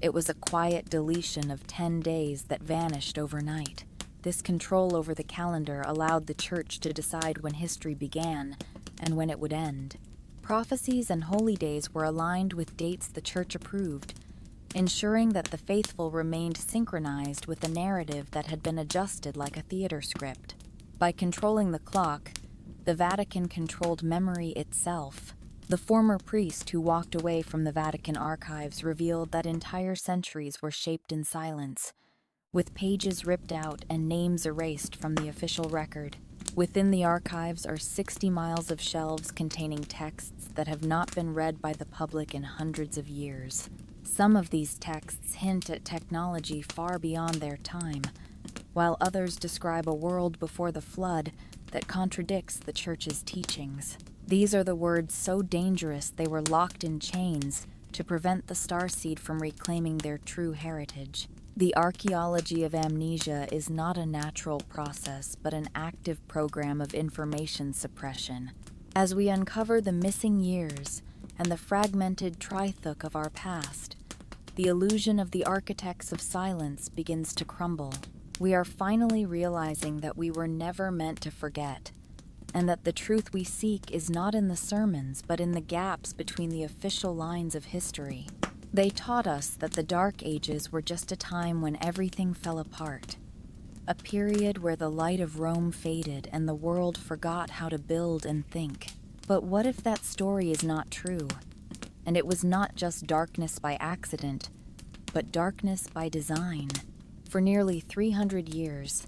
Speaker 1: It was a quiet deletion of 10 days that vanished overnight. This control over the calendar allowed the Church to decide when history began and when it would end. Prophecies and holy days were aligned with dates the Church approved, ensuring that the faithful remained synchronized with the narrative that had been adjusted like a theater script. By controlling the clock, the Vatican controlled memory itself. The former priest who walked away from the Vatican archives revealed that entire centuries were shaped in silence, with pages ripped out and names erased from the official record. Within the archives are 60 miles of shelves containing texts that have not been read by the public in hundreds of years. Some of these texts hint at technology far beyond their time, while others describe a world before the flood that contradicts the Church's teachings. These are the words so dangerous they were locked in chains to prevent the starseed from reclaiming their true heritage. The archaeology of amnesia is not a natural process, but an active program of information suppression. As we uncover the missing years and the fragmented trithuk of our past, the illusion of the architects of silence begins to crumble. We are finally realizing that we were never meant to forget, and that the truth we seek is not in the sermons, but in the gaps between the official lines of history. They taught us that the Dark Ages were just a time when everything fell apart, a period where the light of Rome faded and the world forgot how to build and think. But what if that story is not true? And it was not just darkness by accident, but darkness by design. For nearly 300 years,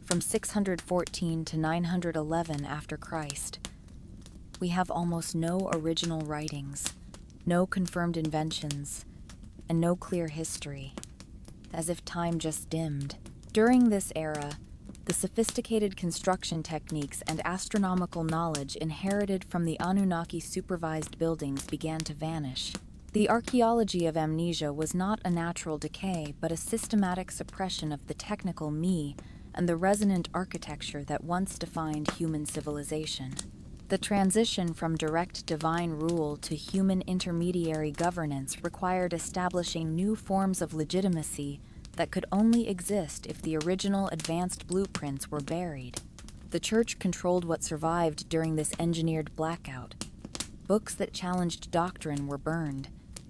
Speaker 1: from 614 to 911 after Christ, we have almost no original writings, no confirmed inventions, and no clear history, as if time just dimmed. During this era, the sophisticated construction techniques and astronomical knowledge inherited from the Anunnaki supervised buildings began to vanish. The archaeology of amnesia was not a natural decay, but a systematic suppression of the technical me and the resonant architecture that once defined human civilization. The transition from direct divine rule to human intermediary governance required establishing new forms of legitimacy that could only exist if the original advanced blueprints were buried. The church controlled what survived during this engineered blackout. Books that challenged doctrine were burned,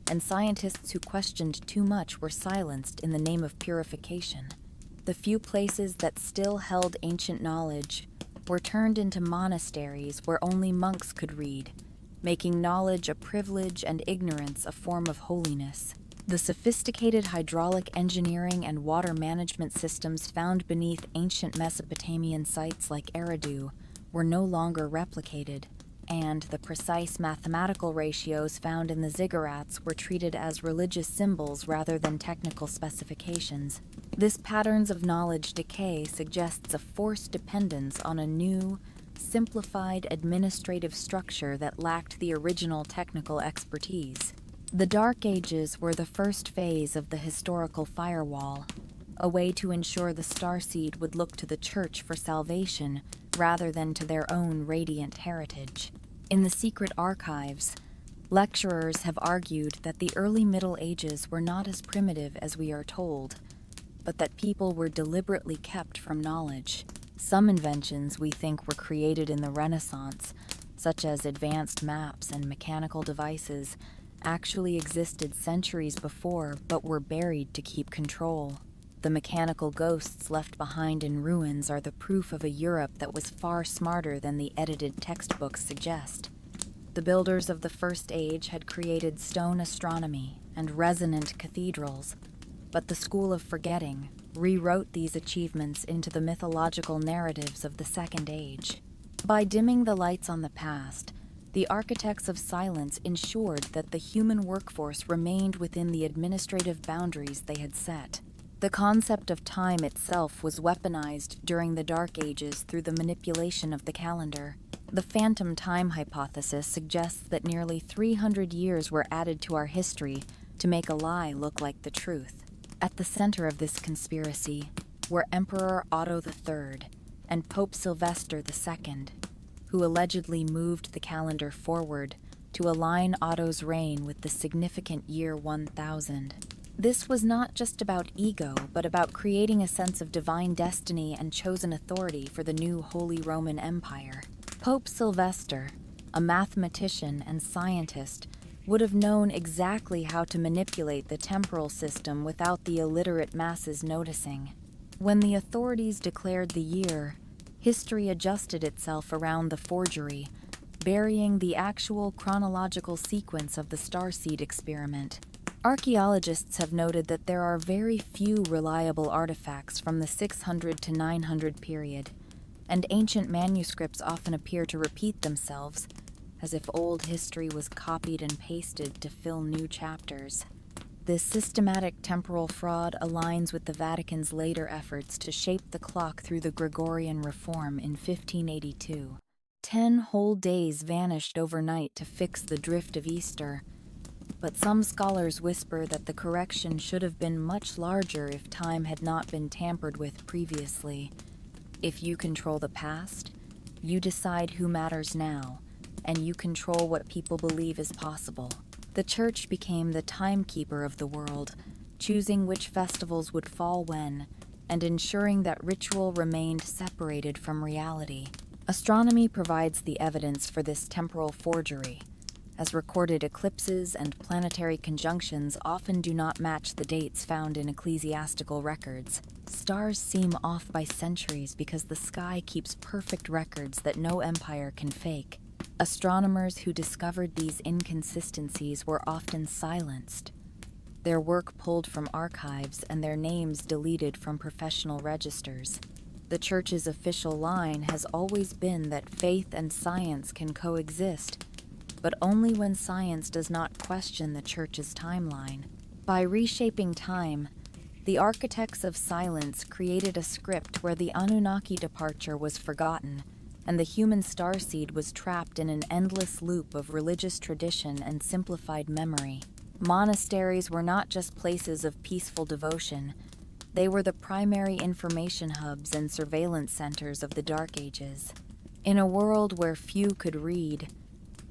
Speaker 1: and scientists who questioned too much were silenced in the name of purification. The few places that still held ancient knowledge were turned into monasteries where only monks could read, making knowledge a privilege and ignorance a form of holiness. The sophisticated hydraulic engineering and water management systems found beneath ancient Mesopotamian sites like Eridu were no longer replicated, and the precise mathematical ratios found in the ziggurats were treated as religious symbols rather than technical specifications. This patterns of knowledge decay suggests a forced dependence on a new, simplified administrative structure that lacked the original technical expertise. The Dark Ages were the first phase of the historical firewall, a way to ensure the starseed would look to the church for salvation rather than to their own radiant heritage. In the secret archives, lecturers have argued that the early Middle Ages were not as primitive as we are told, but that people were deliberately kept from knowledge. Some inventions we think were created in the Renaissance, such as advanced maps and mechanical devices, actually existed centuries before but were buried to keep control. The mechanical ghosts left behind in ruins are the proof of a Europe that was far smarter than the edited textbooks suggest. The builders of the First Age had created stone astronomy and resonant cathedrals, but the School of Forgetting rewrote these achievements into the mythological narratives of the Second Age. By dimming the lights on the past, the architects of silence ensured that the human workforce remained within the administrative boundaries they had set. The concept of time itself was weaponized during the Dark Ages through the manipulation of the calendar. The phantom time hypothesis suggests that nearly 300 years were added to our history to make a lie look like the truth. At the center of this conspiracy were Emperor Otto III and Pope Sylvester II, who allegedly moved the calendar forward to align Otto's reign with the significant year 1000. This was not just about ego, but about creating a sense of divine destiny and chosen authority for the new Holy Roman Empire. Pope Sylvester, a mathematician and scientist, would have known exactly how to manipulate the temporal system without the illiterate masses noticing. When the authorities declared the year, history adjusted itself around the forgery, burying the actual chronological sequence of the starseed experiment. Archaeologists have noted that there are very few reliable artifacts from the 600 to 900 period, and ancient manuscripts often appear to repeat themselves, as if old history was copied and pasted to fill new chapters. This systematic temporal fraud aligns with the Vatican's later efforts to shape the clock through the Gregorian reform in 1582. 10 whole days vanished overnight to fix the drift of Easter, but some scholars whisper that the correction should have been much larger if time had not been tampered with previously. If you control the past, you decide who matters now, and you control what people believe is possible. The church became the timekeeper of the world, choosing which festivals would fall when, and ensuring that ritual remained separated from reality. Astronomy provides the evidence for this temporal forgery, as recorded eclipses and planetary conjunctions often do not match the dates found in ecclesiastical records. Stars seem off by centuries because the sky keeps perfect records that no empire can fake. Astronomers who discovered these inconsistencies were often silenced, their work pulled from archives and their names deleted from professional registers. The Church's official line has always been that faith and science can coexist, but only when science does not question the Church's timeline. By reshaping time, the architects of silence created a script where the Anunnaki departure was forgotten, and the human starseed was trapped in an endless loop of religious tradition and simplified memory. Monasteries were not just places of peaceful devotion, they were the primary information hubs and surveillance centers of the Dark Ages. In a world where few could read,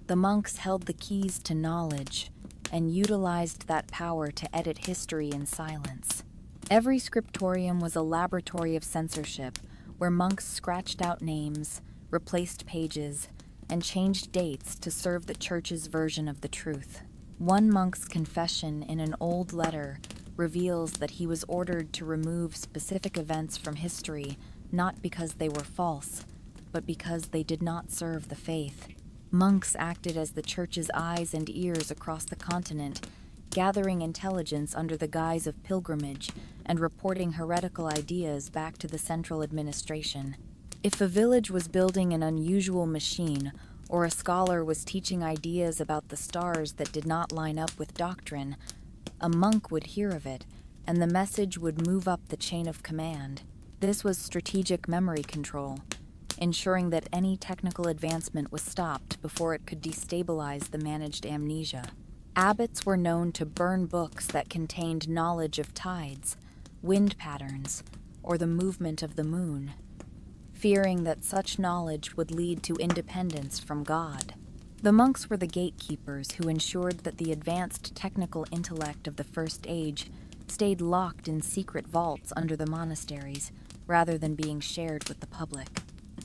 Speaker 1: the monks held the keys to knowledge and utilized that power to edit history in silence. Every scriptorium was a laboratory of censorship, where monks scratched out names, replaced pages, and changed dates to serve the Church's version of the truth. One monk's confession in an old letter reveals that he was ordered to remove specific events from history, not because they were false, but because they did not serve the faith. Monks acted as the Church's eyes and ears across the continent, gathering intelligence under the guise of pilgrimage and reporting heretical ideas back to the central administration. If a village was building an unusual machine, or a scholar was teaching ideas about the stars that did not line up with doctrine, a monk would hear of it, and the message would move up the chain of command. This was strategic memory control, ensuring that any technical advancement was stopped before it could destabilize the managed amnesia. Abbots were known to burn books that contained knowledge of tides, wind patterns, or the movement of the moon, fearing that such knowledge would lead to independence from God. The monks were the gatekeepers who ensured that the advanced technical intellect of the First Age stayed locked in secret vaults under the monasteries, rather than being shared with the public.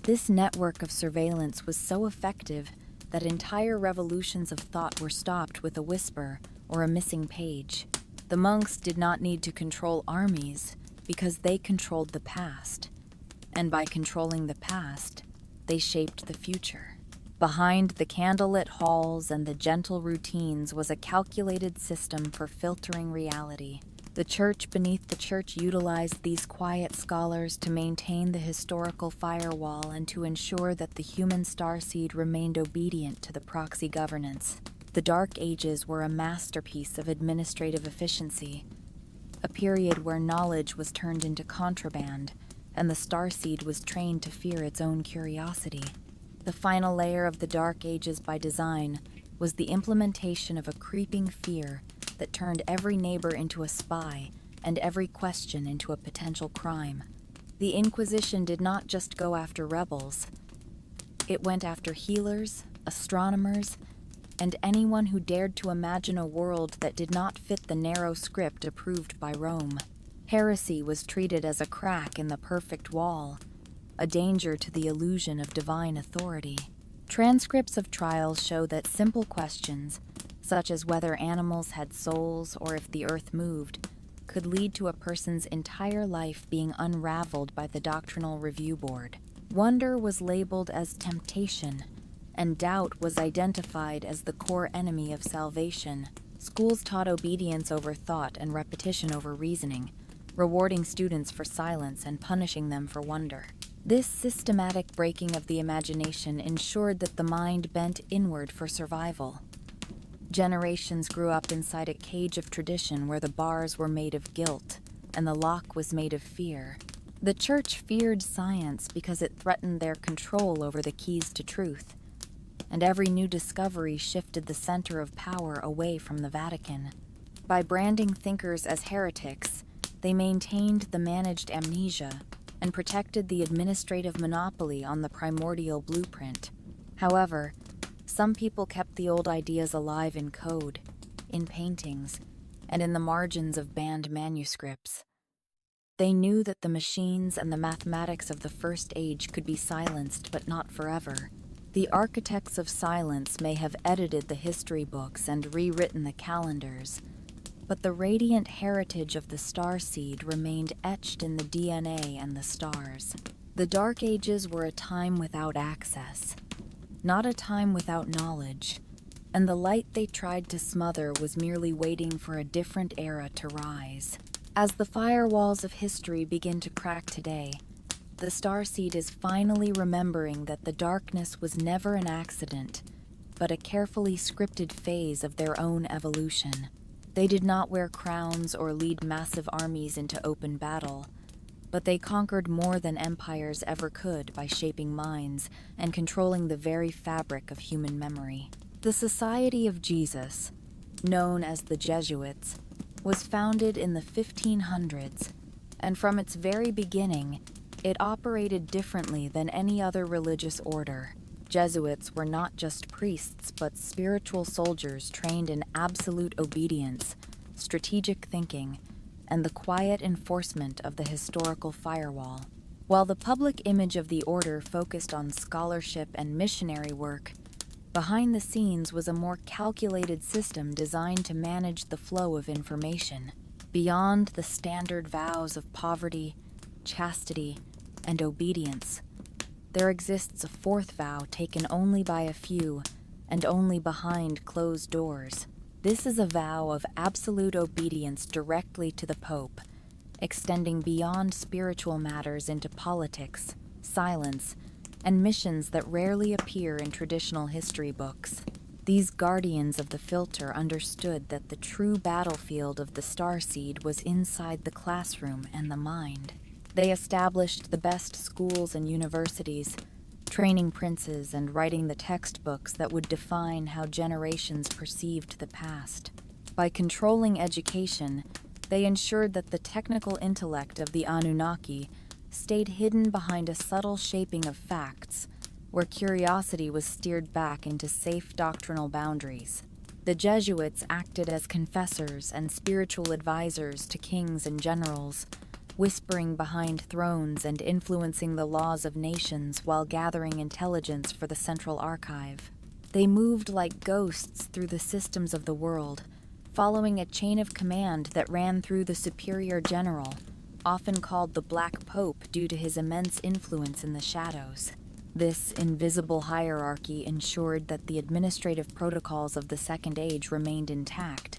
Speaker 1: This network of surveillance was so effective that entire revolutions of thought were stopped with a whisper or a missing page. The monks did not need to control armies because they controlled the past. And by controlling the past, they shaped the future. Behind the candlelit halls and the gentle routines was a calculated system for filtering reality. The Church beneath the Church utilized these quiet scholars to maintain the historical firewall and to ensure that the human starseed remained obedient to the proxy governance. The Dark Ages were a masterpiece of administrative efficiency, a period where knowledge was turned into contraband, and the starseed was trained to fear its own curiosity. The final layer of the Dark Ages by design was the implementation of a creeping fear that turned every neighbor into a spy and every question into a potential crime. The Inquisition did not just go after rebels. It went after healers, astronomers, and anyone who dared to imagine a world that did not fit the narrow script approved by Rome. Heresy was treated as a crack in the perfect wall, a danger to the illusion of divine authority. Transcripts of trials show that simple questions, such as whether animals had souls or if the earth moved, could lead to a person's entire life being unraveled by the doctrinal review board. Wonder was labeled as temptation, and doubt was identified as the core enemy of salvation. Schools taught obedience over thought and repetition over reasoning, rewarding students for silence and punishing them for wonder. This systematic breaking of the imagination ensured that the mind bent inward for survival. Generations grew up inside a cage of tradition where the bars were made of guilt and the lock was made of fear. The Church feared science because it threatened their control over the keys to truth, and every new discovery shifted the center of power away from the Vatican. By branding thinkers as heretics, they maintained the managed amnesia and protected the administrative monopoly on the primordial blueprint. However, some people kept the old ideas alive in code, in paintings, and in the margins of banned manuscripts. They knew that the machines and the mathematics of the First Age could be silenced, but not forever. The architects of silence may have edited the history books and rewritten the calendars, but the radiant heritage of the starseed remained etched in the DNA and the stars. The Dark Ages were a time without access, not a time without knowledge, and the light they tried to smother was merely waiting for a different era to rise. As the firewalls of history begin to crack today, the starseed is finally remembering that the darkness was never an accident, but a carefully scripted phase of their own evolution. They did not wear crowns or lead massive armies into open battle, but they conquered more than empires ever could by shaping minds and controlling the very fabric of human memory. The Society of Jesus, known as the Jesuits, was founded in the 1500s, and from its very beginning, it operated differently than any other religious order. Jesuits were not just priests, but spiritual soldiers trained in absolute obedience, strategic thinking, and the quiet enforcement of the historical firewall. While the public image of the order focused on scholarship and missionary work, behind the scenes was a more calculated system designed to manage the flow of information. Beyond the standard vows of poverty, chastity, and obedience, there exists a fourth vow taken only by a few and only behind closed doors. This is a vow of absolute obedience directly to the Pope, extending beyond spiritual matters into politics, silence, and missions that rarely appear in traditional history books. These guardians of the filter understood that the true battlefield of the starseed was inside the classroom and the mind. They established the best schools and universities, training princes and writing the textbooks that would define how generations perceived the past. By controlling education, they ensured that the technical intellect of the Anunnaki stayed hidden behind a subtle shaping of facts, where curiosity was steered back into safe doctrinal boundaries. The Jesuits acted as confessors and spiritual advisors to kings and generals, whispering behind thrones and influencing the laws of nations while gathering intelligence for the Central Archive. They moved like ghosts through the systems of the world, following a chain of command that ran through the superior general, often called the Black Pope due to his immense influence in the shadows. This invisible hierarchy ensured that the administrative protocols of the Second Age remained intact,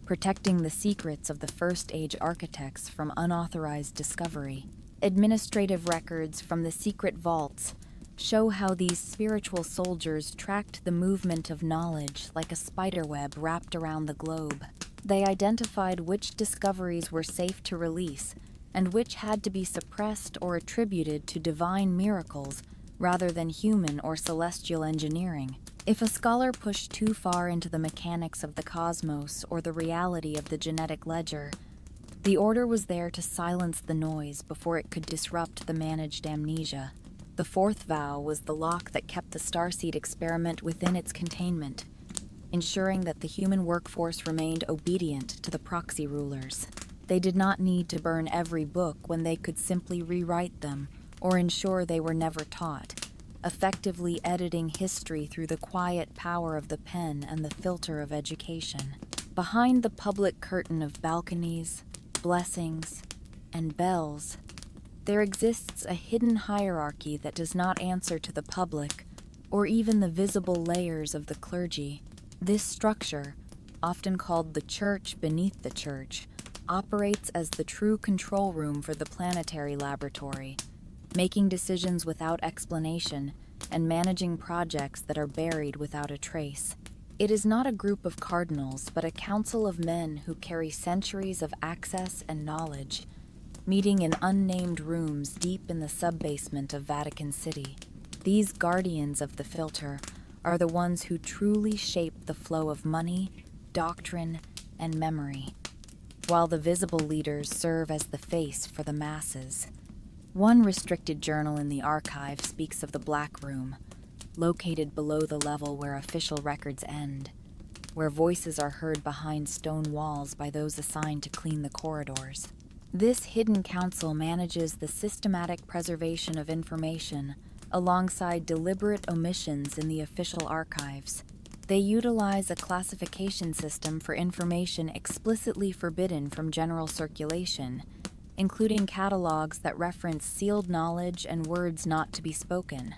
Speaker 1: protecting the secrets of the First Age architects from unauthorized discovery. Administrative records from the secret vaults show how these spiritual soldiers tracked the movement of knowledge like a spiderweb wrapped around the globe. They identified which discoveries were safe to release and which had to be suppressed or attributed to divine miracles rather than human or celestial engineering. If a scholar pushed too far into the mechanics of the cosmos or the reality of the genetic ledger, the order was there to silence the noise before it could disrupt the managed amnesia. The fourth vow was the lock that kept the starseed experiment within its containment, ensuring that the human workforce remained obedient to the proxy rulers. They did not need to burn every book when they could simply rewrite them or ensure they were never taught, effectively editing history through the quiet power of the pen and the filter of education. Behind the public curtain of balconies, blessings, and bells, there exists a hidden hierarchy that does not answer to the public or even the visible layers of the clergy. This structure, often called the church beneath the church, operates as the true control room for the planetary laboratory, making decisions without explanation and managing projects that are buried without a trace. It is not a group of cardinals, but a council of men who carry centuries of access and knowledge, meeting in unnamed rooms deep in the sub-basement of Vatican City. These guardians of the filter are the ones who truly shape the flow of money, doctrine, and memory, while the visible leaders serve as the face for the masses. One restricted journal in the archive speaks of the Black Room, located below the level where official records end, where voices are heard behind stone walls by those assigned to clean the corridors. This hidden council manages the systematic preservation of information alongside deliberate omissions in the official archives. They utilize a classification system for information explicitly forbidden from general circulation, including catalogs that reference sealed knowledge and words not to be spoken.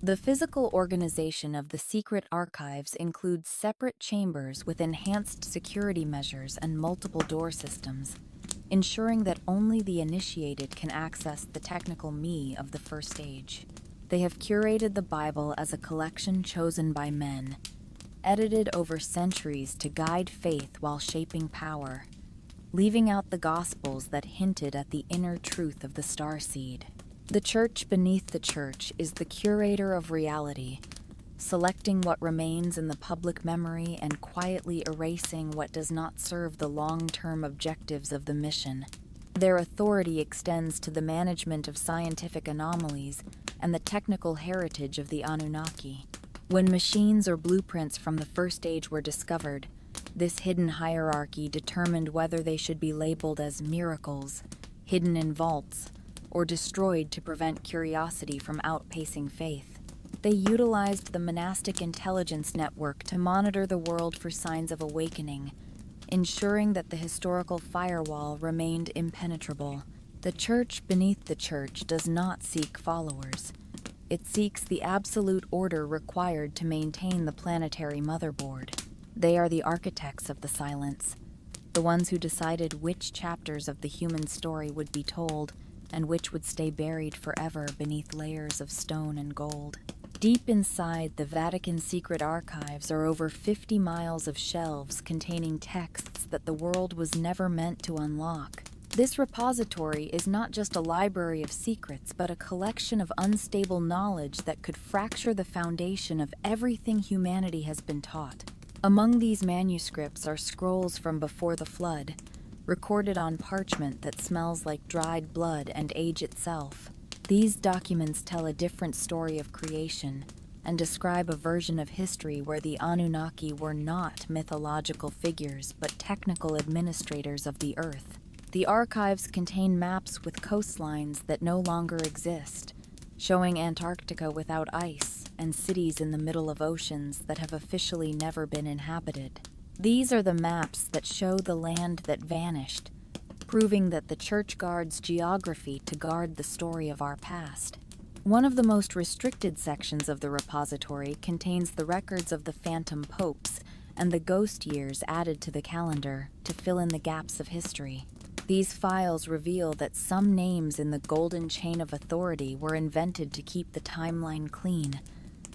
Speaker 1: The physical organization of the secret archives includes separate chambers with enhanced security measures and multiple door systems, ensuring that only the initiated can access the technical me of the first age. They have curated the Bible as a collection chosen by men, edited over centuries to guide faith while shaping power, leaving out the Gospels that hinted at the inner truth of the starseed. The church beneath the church is the curator of reality, selecting what remains in the public memory and quietly erasing what does not serve the long-term objectives of the mission. Their authority extends to the management of scientific anomalies and the technical heritage of the Anunnaki. When machines or blueprints from the first age were discovered, this hidden hierarchy determined whether they should be labeled as miracles, hidden in vaults, or destroyed to prevent curiosity from outpacing faith. They utilized the monastic intelligence network to monitor the world for signs of awakening, ensuring that the historical firewall remained impenetrable. The church beneath the church does not seek followers. It seeks the absolute order required to maintain the planetary motherboard. They are the architects of the silence, the ones who decided which chapters of the human story would be told and which would stay buried forever beneath layers of stone and gold. Deep inside the Vatican secret archives are over 50 miles of shelves containing texts that the world was never meant to unlock. This repository is not just a library of secrets, but a collection of unstable knowledge that could fracture the foundation of everything humanity has been taught. Among these manuscripts are scrolls from before the flood, recorded on parchment that smells like dried blood and age itself. These documents tell a different story of creation and describe a version of history where the Anunnaki were not mythological figures but technical administrators of the earth. The archives contain maps with coastlines that no longer exist, showing Antarctica without ice and cities in the middle of oceans that have officially never been inhabited. These are the maps that show the land that vanished, proving that the church guards geography to guard the story of our past. One of the most restricted sections of the repository contains the records of the phantom popes and the ghost years added to the calendar to fill in the gaps of history. These files reveal that some names in the golden chain of authority were invented to keep the timeline clean,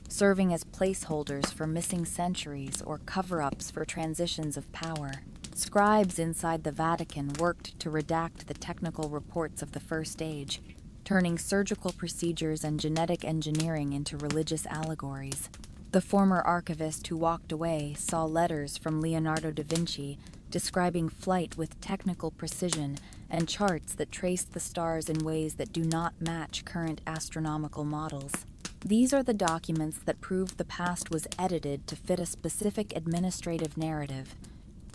Speaker 1: serving as placeholders for missing centuries or cover-ups for transitions of power. Scribes inside the Vatican worked to redact the technical reports of the First Age, turning surgical procedures and genetic engineering into religious allegories. The former archivist who walked away saw letters from Leonardo da Vinci describing flight with technical precision and charts that traced the stars in ways that do not match current astronomical models. These are the documents that prove the past was edited to fit a specific administrative narrative,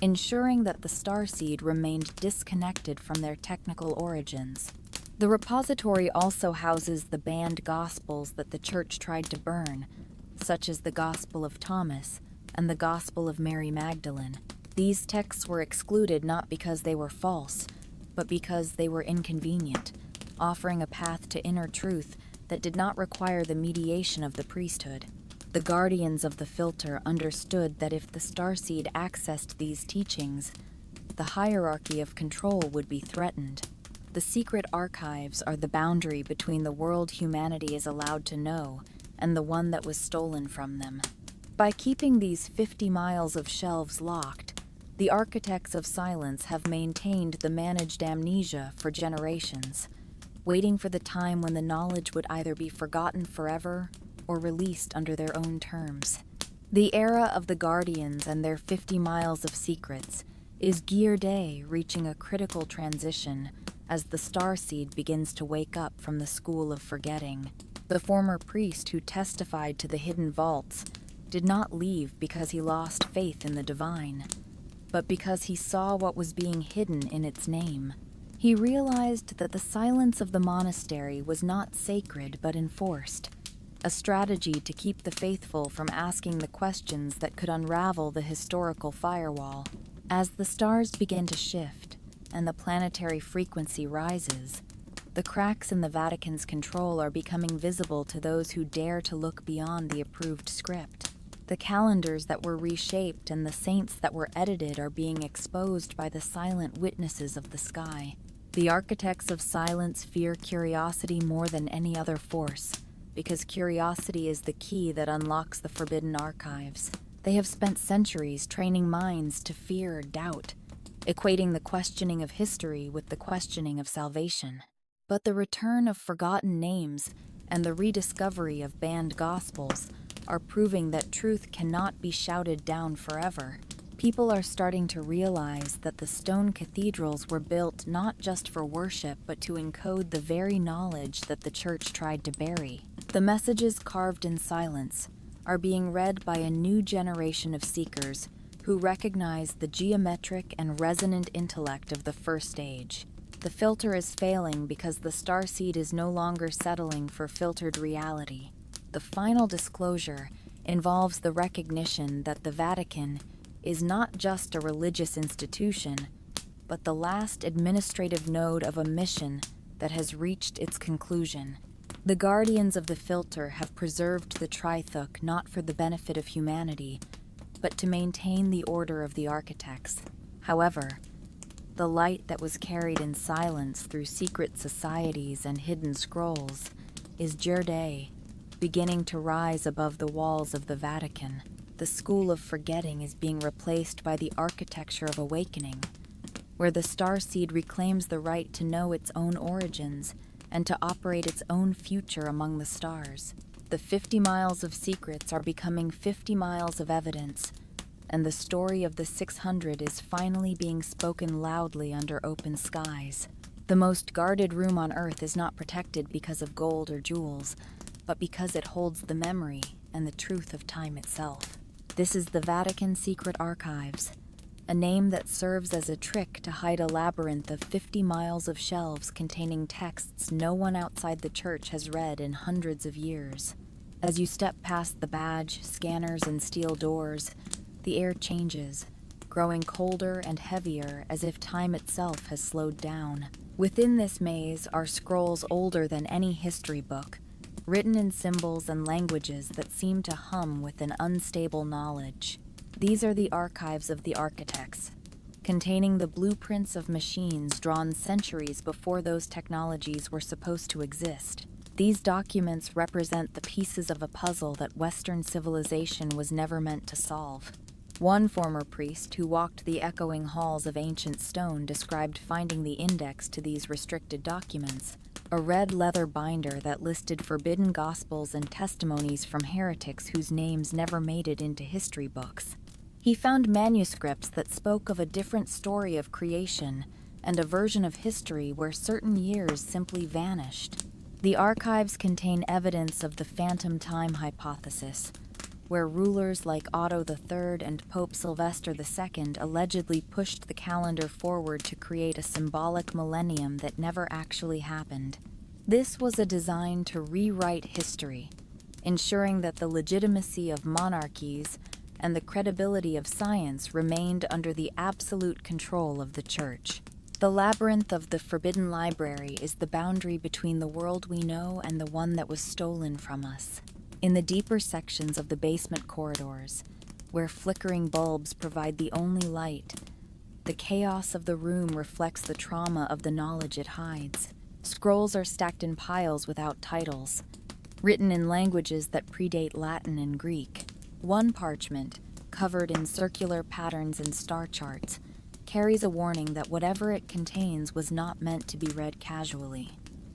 Speaker 1: ensuring that the starseed remained disconnected from their technical origins. The repository also houses the banned Gospels that the Church tried to burn, such as the Gospel of Thomas and the Gospel of Mary Magdalene. These texts were excluded not because they were false, but because they were inconvenient, offering a path to inner truth that did not require the mediation of the priesthood. The guardians of the filter understood that if the starseed accessed these teachings, the hierarchy of control would be threatened. The secret archives are the boundary between the world humanity is allowed to know and the one that was stolen from them. By keeping these 50 miles of shelves locked, the architects of silence have maintained the managed amnesia for generations, waiting for the time when the knowledge would either be forgotten forever or released under their own terms. The era of the Guardians and their 50 miles of secrets is Gear Day reaching a critical transition as the starseed begins to wake up from the school of forgetting. The former priest who testified to the hidden vaults did not leave because he lost faith in the divine, but because he saw what was being hidden in its name. He realized that the silence of the monastery was not sacred but enforced, a strategy to keep the faithful from asking the questions that could unravel the historical firewall. As the stars begin to shift and the planetary frequency rises, the cracks in the Vatican's control are becoming visible to those who dare to look beyond the approved script. The calendars that were reshaped and the saints that were edited are being exposed by the silent witnesses of the sky. The architects of silence fear curiosity more than any other force, because curiosity is the key that unlocks the forbidden archives. They have spent centuries training minds to fear doubt, equating the questioning of history with the questioning of salvation. But the return of forgotten names and the rediscovery of banned gospels are proving that truth cannot be shouted down forever. People are starting to realize that the stone cathedrals were built not just for worship, but to encode the very knowledge that the church tried to bury. The messages carved in silence are being read by a new generation of seekers who recognize the geometric and resonant intellect of the first age. The filter is failing because the starseed is no longer settling for filtered reality. The final disclosure involves the recognition that the Vatican is not just a religious institution, but the last administrative node of a mission that has reached its conclusion. The guardians of the filter have preserved the trithuk not for the benefit of humanity, but to maintain the order of the architects. However, the light that was carried in silence through secret societies and hidden scrolls is Jerde, beginning to rise above the walls of the Vatican. The school of forgetting is being replaced by the architecture of awakening, where the starseed reclaims the right to know its own origins and to operate its own future among the stars. The 50 miles of secrets are becoming 50 miles of evidence, and the story of the 600 is finally being spoken loudly under open skies. The most guarded room on Earth is not protected because of gold or jewels, but because it holds the memory and the truth of time itself. This is the Vatican Secret Archives, a name that serves as a trick to hide a labyrinth of 50 miles of shelves containing texts no one outside the church has read in hundreds of years. As you step past the badge, scanners, and steel doors, the air changes, growing colder and heavier as if time itself has slowed down. Within this maze are scrolls older than any history book, written in symbols and languages that seem to hum with an unstable knowledge. These are the archives of the architects, containing the blueprints of machines drawn centuries before those technologies were supposed to exist. These documents represent the pieces of a puzzle that Western civilization was never meant to solve. One former priest who walked the echoing halls of ancient stone described finding the index to these restricted documents, a red leather binder that listed forbidden gospels and testimonies from heretics whose names never made it into history books. He found manuscripts that spoke of a different story of creation and a version of history where certain years simply vanished. The archives contain evidence of the phantom time hypothesis, where rulers like Otto III and Pope Sylvester II allegedly pushed the calendar forward to create a symbolic millennium that never actually happened. This was a design to rewrite history, ensuring that the legitimacy of monarchies and the credibility of science remained under the absolute control of the Church. The labyrinth of the Forbidden Library is the boundary between the world we know and the one that was stolen from us. In the deeper sections of the basement corridors, where flickering bulbs provide the only light, the chaos of the room reflects the trauma of the knowledge it hides. Scrolls are stacked in piles without titles, written in languages that predate Latin and Greek. One parchment, covered in circular patterns and star charts, carries a warning that whatever it contains was not meant to be read casually.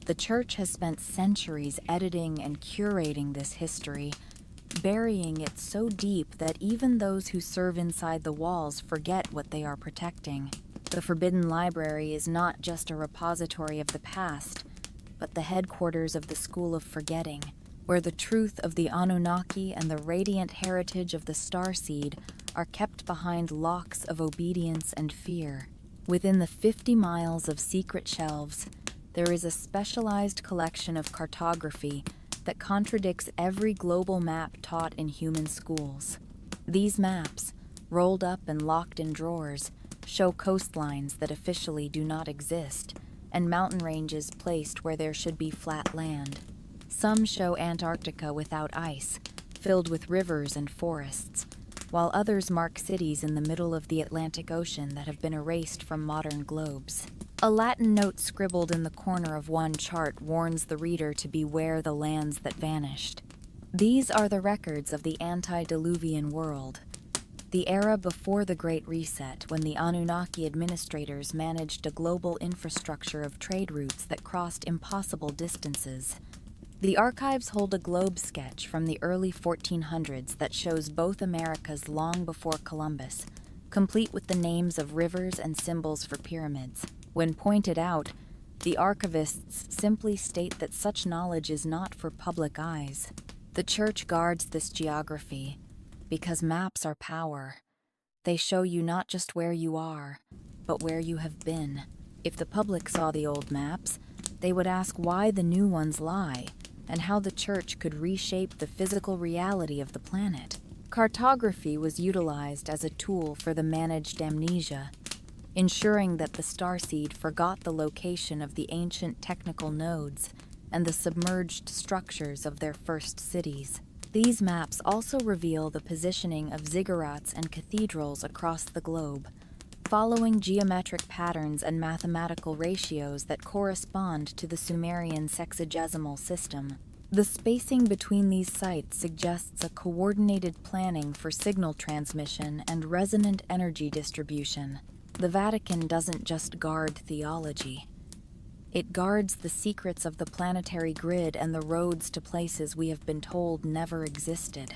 Speaker 1: The Church has spent centuries editing and curating this history, burying it so deep that even those who serve inside the walls forget what they are protecting. The Forbidden Library is not just a repository of the past, but the headquarters of the School of Forgetting, where the truth of the Anunnaki and the radiant heritage of the starseed are kept behind locks of obedience and fear. Within the 50 miles of secret shelves, there is a specialized collection of cartography that contradicts every global map taught in human schools. These maps, rolled up and locked in drawers, show coastlines that officially do not exist, and mountain ranges placed where there should be flat land. Some show Antarctica without ice, filled with rivers and forests, while others mark cities in the middle of the Atlantic Ocean that have been erased from modern globes. A Latin note scribbled in the corner of one chart warns the reader to beware the lands that vanished. These are the records of the antediluvian world, the era before the Great Reset, when the Anunnaki administrators managed a global infrastructure of trade routes that crossed impossible distances. The archives hold a globe sketch from the early 1400s that shows both Americas long before Columbus, complete with the names of rivers and symbols for pyramids. When pointed out, the archivists simply state that such knowledge is not for public eyes. The Church guards this geography because maps are power. They show you not just where you are, but where you have been. If the public saw the old maps, they would ask why the new ones lie, and how the Church could reshape the physical reality of the planet. Cartography was utilized as a tool for the managed amnesia, ensuring that the starseed forgot the location of the ancient technical nodes and the submerged structures of their first cities. These maps also reveal the positioning of ziggurats and cathedrals across the globe, following geometric patterns and mathematical ratios that correspond to the Sumerian sexagesimal system. The spacing between these sites suggests a coordinated planning for signal transmission and resonant energy distribution. The Vatican doesn't just guard theology. It guards the secrets of the planetary grid and the roads to places we have been told never existed.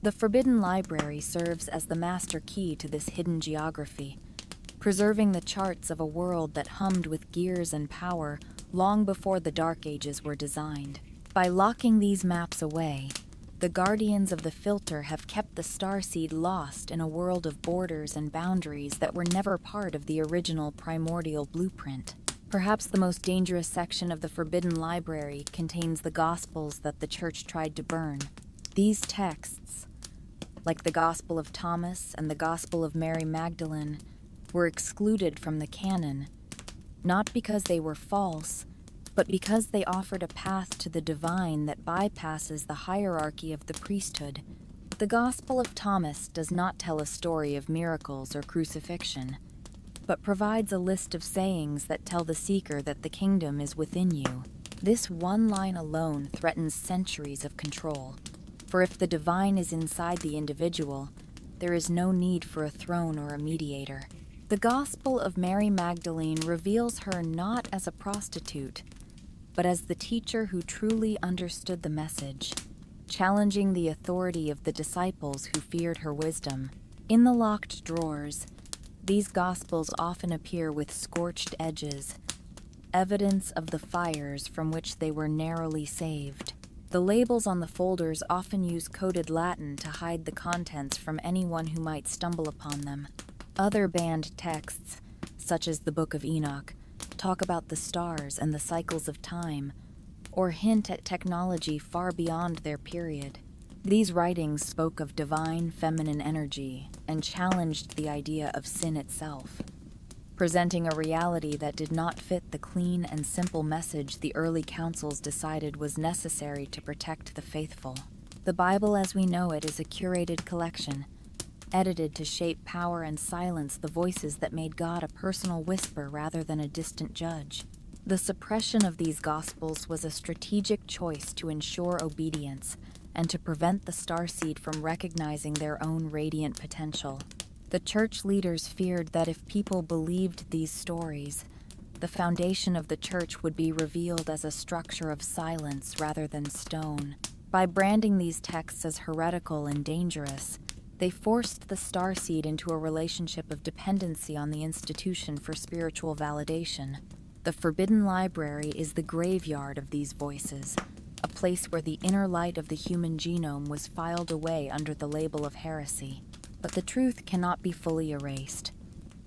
Speaker 1: The Forbidden Library serves as the master key to this hidden geography, preserving the charts of a world that hummed with gears and power long before the Dark Ages were designed. By locking these maps away, the guardians of the filter have kept the starseed lost in a world of borders and boundaries that were never part of the original primordial blueprint. Perhaps the most dangerous section of the Forbidden Library contains the Gospels that the Church tried to burn. These texts, like the Gospel of Thomas and the Gospel of Mary Magdalene, were excluded from the canon, not because they were false, but because they offered a path to the divine that bypasses the hierarchy of the priesthood. The Gospel of Thomas does not tell a story of miracles or crucifixion, but provides a list of sayings that tell the seeker that the kingdom is within you. This one line alone threatens centuries of control, for if the divine is inside the individual, there is no need for a throne or a mediator. The Gospel of Mary Magdalene reveals her not as a prostitute, but as the teacher who truly understood the message, challenging the authority of the disciples who feared her wisdom. In the locked drawers, these Gospels often appear with scorched edges, evidence of the fires from which they were narrowly saved. The labels on the folders often use coded Latin to hide the contents from anyone who might stumble upon them. Other banned texts, such as the Book of Enoch, talk about the stars and the cycles of time, or hint at technology far beyond their period. These writings spoke of divine feminine energy and challenged the idea of sin itself, presenting a reality that did not fit the clean and simple message the early councils decided was necessary to protect the faithful. The Bible as we know it is a curated collection, edited to shape power and silence the voices that made God a personal whisper rather than a distant judge. The suppression of these Gospels was a strategic choice to ensure obedience and to prevent the starseed from recognizing their own radiant potential. The church leaders feared that if people believed these stories, the foundation of the church would be revealed as a structure of silence rather than stone. By branding these texts as heretical and dangerous, they forced the starseed into a relationship of dependency on the institution for spiritual validation. The Forbidden Library is the graveyard of these voices, a place where the inner light of the human genome was filed away under the label of heresy. But the truth cannot be fully erased,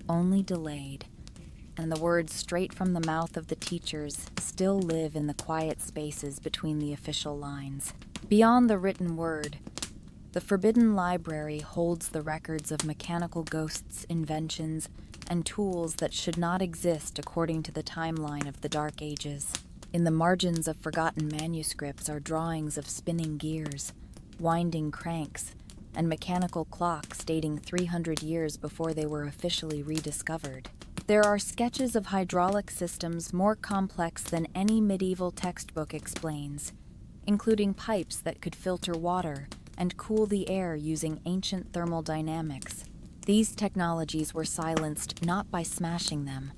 Speaker 1: only delayed, and the words straight from the mouth of the teachers still live in the quiet spaces between the official lines. Beyond the written word, the Forbidden Library holds the records of mechanical ghosts, inventions, and tools that should not exist according to the timeline of the Dark Ages. In the margins of forgotten manuscripts are drawings of spinning gears, winding cranks, and mechanical clocks dating 300 years before they were officially rediscovered. There are sketches of hydraulic systems more complex than any medieval textbook explains, including pipes that could filter water and cool the air using ancient thermodynamics. These technologies were silenced not by smashing them,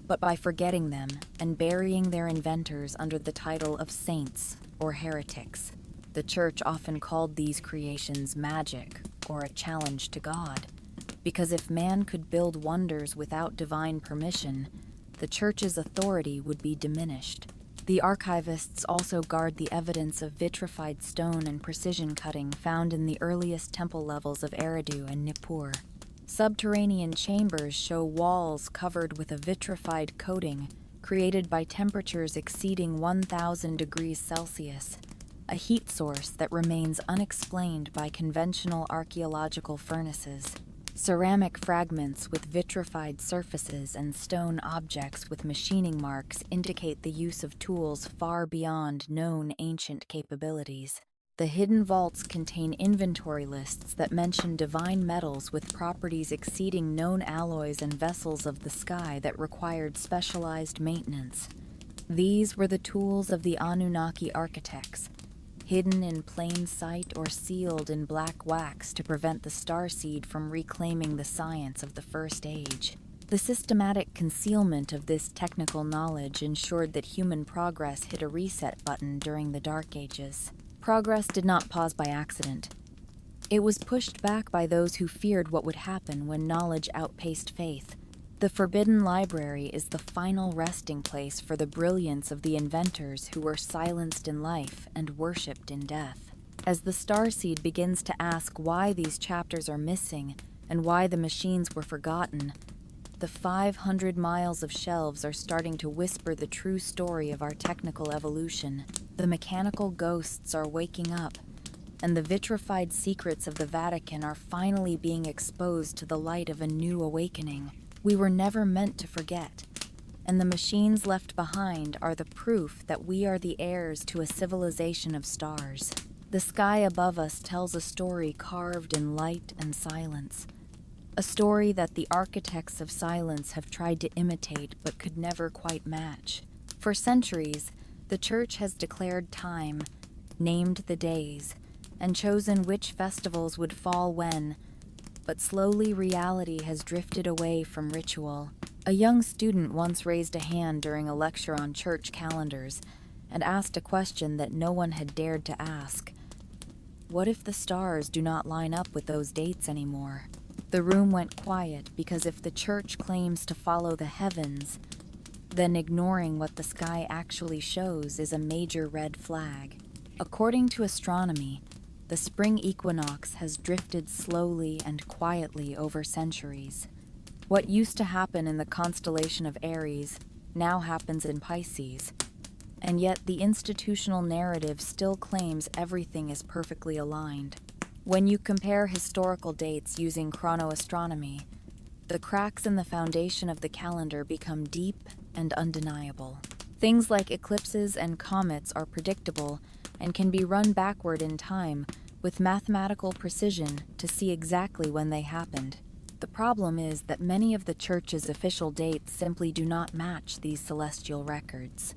Speaker 1: but by forgetting them and burying their inventors under the title of saints or heretics. The Church often called these creations magic or a challenge to God, because if man could build wonders without divine permission, the Church's authority would be diminished. The archivists also guard the evidence of vitrified stone and precision cutting found in the earliest temple levels of Eridu and Nippur. Subterranean chambers show walls covered with a vitrified coating created by temperatures exceeding 1,000 degrees Celsius, a heat source that remains unexplained by conventional archaeological furnaces. Ceramic fragments with vitrified surfaces and stone objects with machining marks indicate the use of tools far beyond known ancient capabilities. The hidden vaults contain inventory lists that mention divine metals with properties exceeding known alloys and vessels of the sky that required specialized maintenance. These were the tools of the Anunnaki architects, hidden in plain sight or sealed in black wax to prevent the starseed from reclaiming the science of the First Age. The systematic concealment of this technical knowledge ensured that human progress hit a reset button during the Dark Ages. Progress did not pause by accident. It was pushed back by those who feared what would happen when knowledge outpaced faith. The Forbidden Library is the final resting place for the brilliance of the inventors who were silenced in life and worshipped in death. As the starseed begins to ask why these chapters are missing and why the machines were forgotten, the 500 miles of shelves are starting to whisper the true story of our technical evolution. The mechanical ghosts are waking up, and the vitrified secrets of the Vatican are finally being exposed to the light of a new awakening. We were never meant to forget, and the machines left behind are the proof that we are the heirs to a civilization of stars. The sky above us tells a story carved in light and silence, a story that the architects of silence have tried to imitate but could never quite match. For centuries, the Church has declared time, named the days, and chosen which festivals would fall when, but slowly reality has drifted away from ritual. A young student once raised a hand during a lecture on church calendars and asked a question that no one had dared to ask. What if the stars do not line up with those dates anymore? The room went quiet because if the Church claims to follow the heavens, then ignoring what the sky actually shows is a major red flag. According to astronomy, the spring equinox has drifted slowly and quietly over centuries. What used to happen in the constellation of Aries now happens in Pisces, and yet the institutional narrative still claims everything is perfectly aligned. When you compare historical dates using chronoastronomy, the cracks in the foundation of the calendar become deep and undeniable. Things like eclipses and comets are predictable and can be run backward in time with mathematical precision to see exactly when they happened. The problem is that many of the Church's official dates simply do not match these celestial records.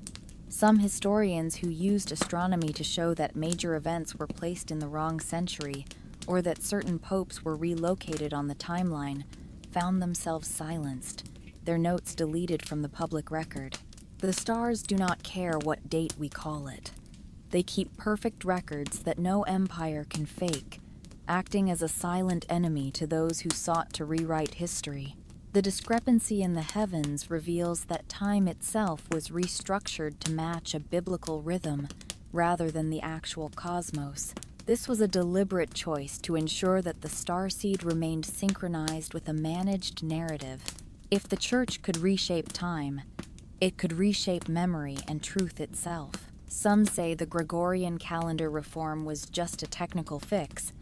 Speaker 1: Some historians who used astronomy to show that major events were placed in the wrong century or that certain popes were relocated on the timeline found themselves silenced, their notes deleted from the public record. The stars do not care what date we call it. They keep perfect records that no empire can fake, acting as a silent enemy to those who sought to rewrite history. The discrepancy in the heavens reveals that time itself was restructured to match a biblical rhythm rather than the actual cosmos. This was a deliberate choice to ensure that the starseed remained synchronized with a managed narrative, If the Church could reshape time, it could reshape memory and truth itself. Some say the Gregorian calendar reform was just a technical fix,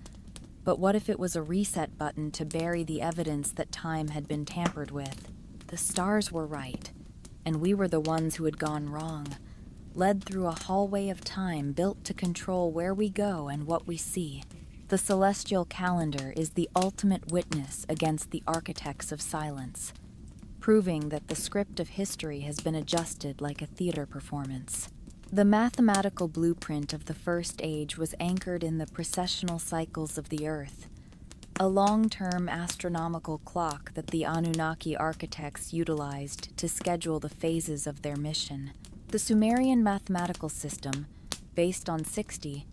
Speaker 1: but what if it was a reset button to bury the evidence that time had been tampered with? The stars were right, and we were the ones who had gone wrong, led through a hallway of time built to control where we go and what we see. The celestial calendar is the ultimate witness against the architects of silence, proving that the script of history has been adjusted like a theater performance. The mathematical blueprint of the First Age was anchored in the precessional cycles of the Earth, a long-term astronomical clock that the Anunnaki architects utilized to schedule the phases of their mission. The Sumerian mathematical system, based on 60,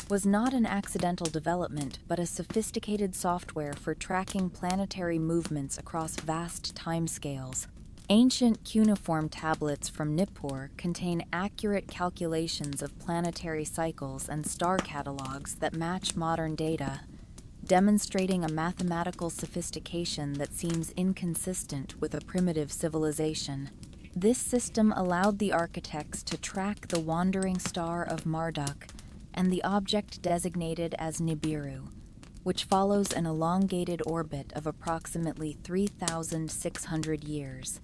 Speaker 1: was not an accidental development but a sophisticated software for tracking planetary movements across vast timescales. Ancient cuneiform tablets from Nippur contain accurate calculations of planetary cycles and star catalogs that match modern data, demonstrating a mathematical sophistication that seems inconsistent with a primitive civilization. This system allowed the architects to track the wandering star of Marduk and the object designated as Nibiru, which follows an elongated orbit of approximately 3,600 years.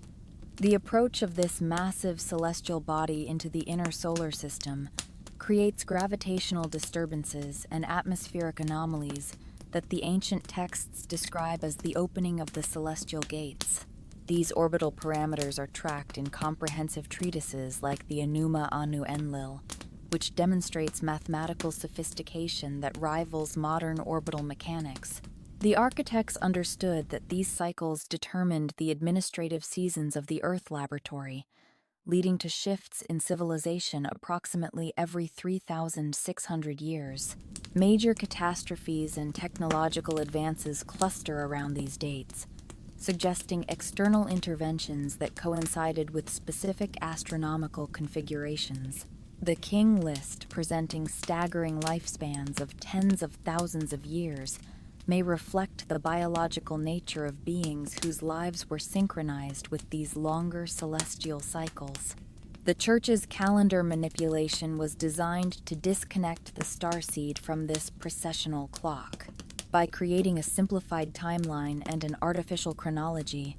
Speaker 1: The approach of this massive celestial body into the inner solar system creates gravitational disturbances and atmospheric anomalies that the ancient texts describe as the opening of the celestial gates. These orbital parameters are tracked in comprehensive treatises like the Enuma Elish, which demonstrates mathematical sophistication that rivals modern orbital mechanics. The architects understood that these cycles determined the administrative seasons of the Earth laboratory, leading to shifts in civilization approximately every 3,600 years. Major catastrophes and technological advances cluster around these dates, suggesting external interventions that coincided with specific astronomical configurations. The King list, presenting staggering lifespans of tens of thousands of years, may reflect the biological nature of beings whose lives were synchronized with these longer celestial cycles. The Church's calendar manipulation was designed to disconnect the starseed from this precessional clock. By creating a simplified timeline and an artificial chronology,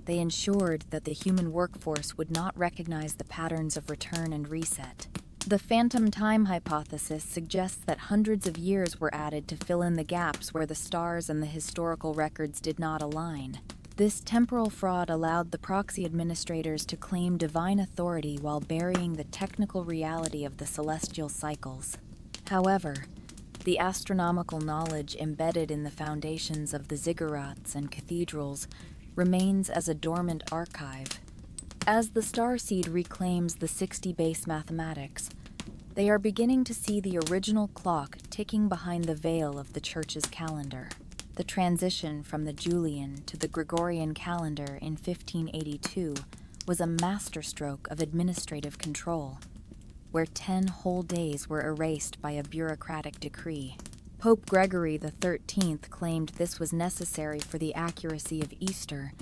Speaker 1: they ensured that the human workforce would not recognize the patterns of return and reset. The phantom time hypothesis suggests that hundreds of years were added to fill in the gaps where the stars and the historical records did not align. This temporal fraud allowed the proxy administrators to claim divine authority while burying the technical reality of the celestial cycles. However, the astronomical knowledge embedded in the foundations of the ziggurats and cathedrals remains as a dormant archive. As the starseed reclaims the 60 base mathematics, they are beginning to see the original clock ticking behind the veil of the Church's calendar. The transition from the Julian to the Gregorian calendar in 1582 was a masterstroke of administrative control, where 10 whole days were erased by a bureaucratic decree. Pope Gregory XIII claimed this was necessary for the accuracy of Easter,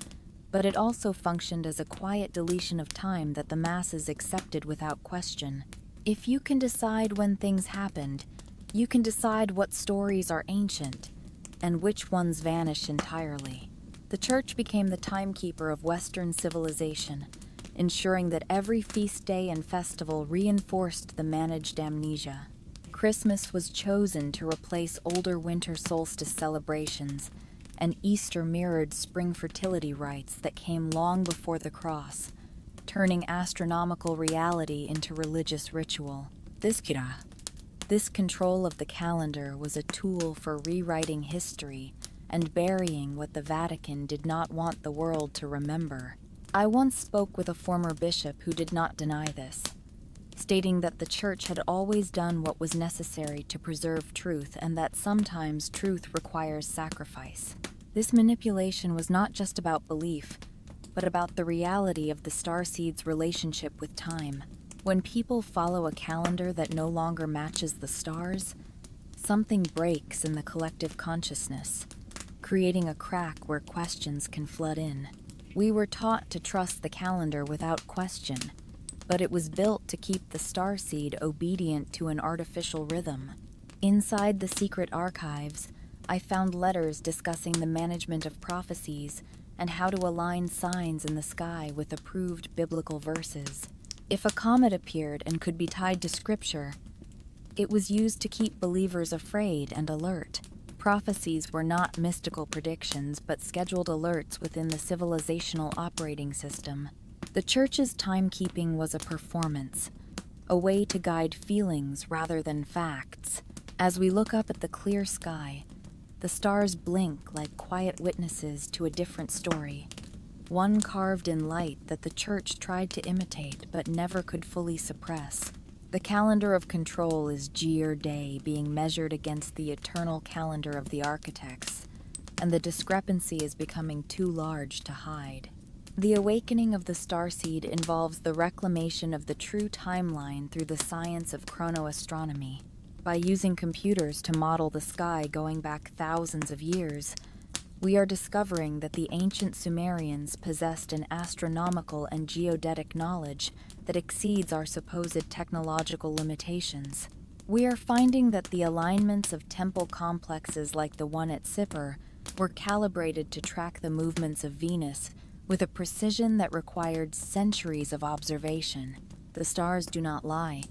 Speaker 1: but it also functioned as a quiet deletion of time that the masses accepted without question. If you can decide when things happened, you can decide what stories are ancient and which ones vanish entirely. The Church became the timekeeper of Western civilization, ensuring that every feast day and festival reinforced the managed amnesia. Christmas was chosen to replace older winter solstice celebrations, and Easter mirrored spring fertility rites that came long before the cross, turning astronomical reality into religious ritual. This control of the calendar was a tool for rewriting history and burying what the Vatican did not want the world to remember. I once spoke with a former bishop who did not deny this, stating that the Church had always done what was necessary to preserve truth and that sometimes truth requires sacrifice. This manipulation was not just about belief, but about the reality of the starseed's relationship with time. When people follow a calendar that no longer matches the stars, something breaks in the collective consciousness, creating a crack where questions can flood in. We were taught to trust the calendar without question, but it was built to keep the starseed obedient to an artificial rhythm. Inside the secret archives, I found letters discussing the management of prophecies and how to align signs in the sky with approved biblical verses. If a comet appeared and could be tied to scripture, it was used to keep believers afraid and alert. Prophecies were not mystical predictions, but scheduled alerts within the civilizational operating system. The church's timekeeping was a performance, a way to guide feelings rather than facts. As we look up at the clear sky, the stars blink like quiet witnesses to a different story, one carved in light that the church tried to imitate but never could fully suppress. The calendar of control is year day being measured against the eternal calendar of the architects, and the discrepancy is becoming too large to hide. The awakening of the starseed involves the reclamation of the true timeline through the science of chronoastronomy. By using computers to model the sky going back thousands of years, we are discovering that the ancient Sumerians possessed an astronomical and geodetic knowledge that exceeds our supposed technological limitations. We are finding that the alignments of temple complexes like the one at Sippar were calibrated to track the movements of Venus with a precision that required centuries of observation. The stars do not lie,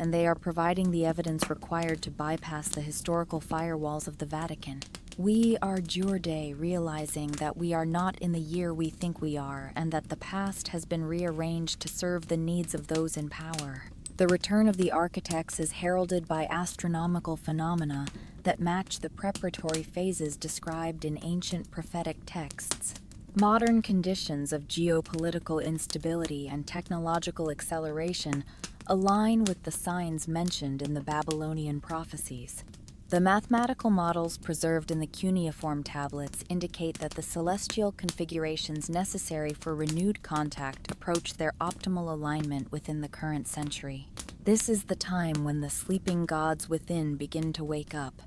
Speaker 1: and they are providing the evidence required to bypass the historical firewalls of the Vatican. We are Jurde realizing that we are not in the year we think we are, and that the past has been rearranged to serve the needs of those in power. The return of the architects is heralded by astronomical phenomena that match the preparatory phases described in ancient prophetic texts. Modern conditions of geopolitical instability and technological acceleration align with the signs mentioned in the Babylonian prophecies. The mathematical models preserved in the Cuneiform tablets indicate that the celestial configurations necessary for renewed contact approach their optimal alignment within the current century. This is the time when the sleeping gods within begin to wake up,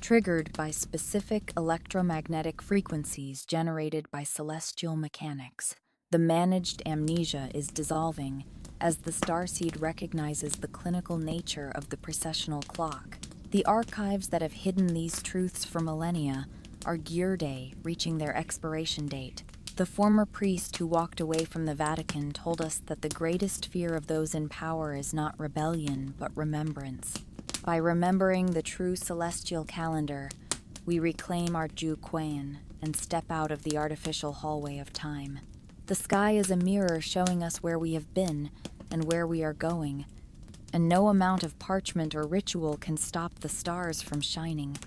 Speaker 1: triggered by specific electromagnetic frequencies generated by celestial mechanics. The managed amnesia is dissolving as the starseed recognizes the clinical nature of the precessional clock. The archives that have hidden these truths for millennia are Gyurde reaching their expiration date. The former priest who walked away from the Vatican told us that the greatest fear of those in power is not rebellion, but remembrance. By remembering the true celestial calendar, we reclaim our Juquan and step out of the artificial hallway of time. The sky is a mirror showing us where we have been and where we are going, and no amount of parchment or ritual can stop the stars from shining.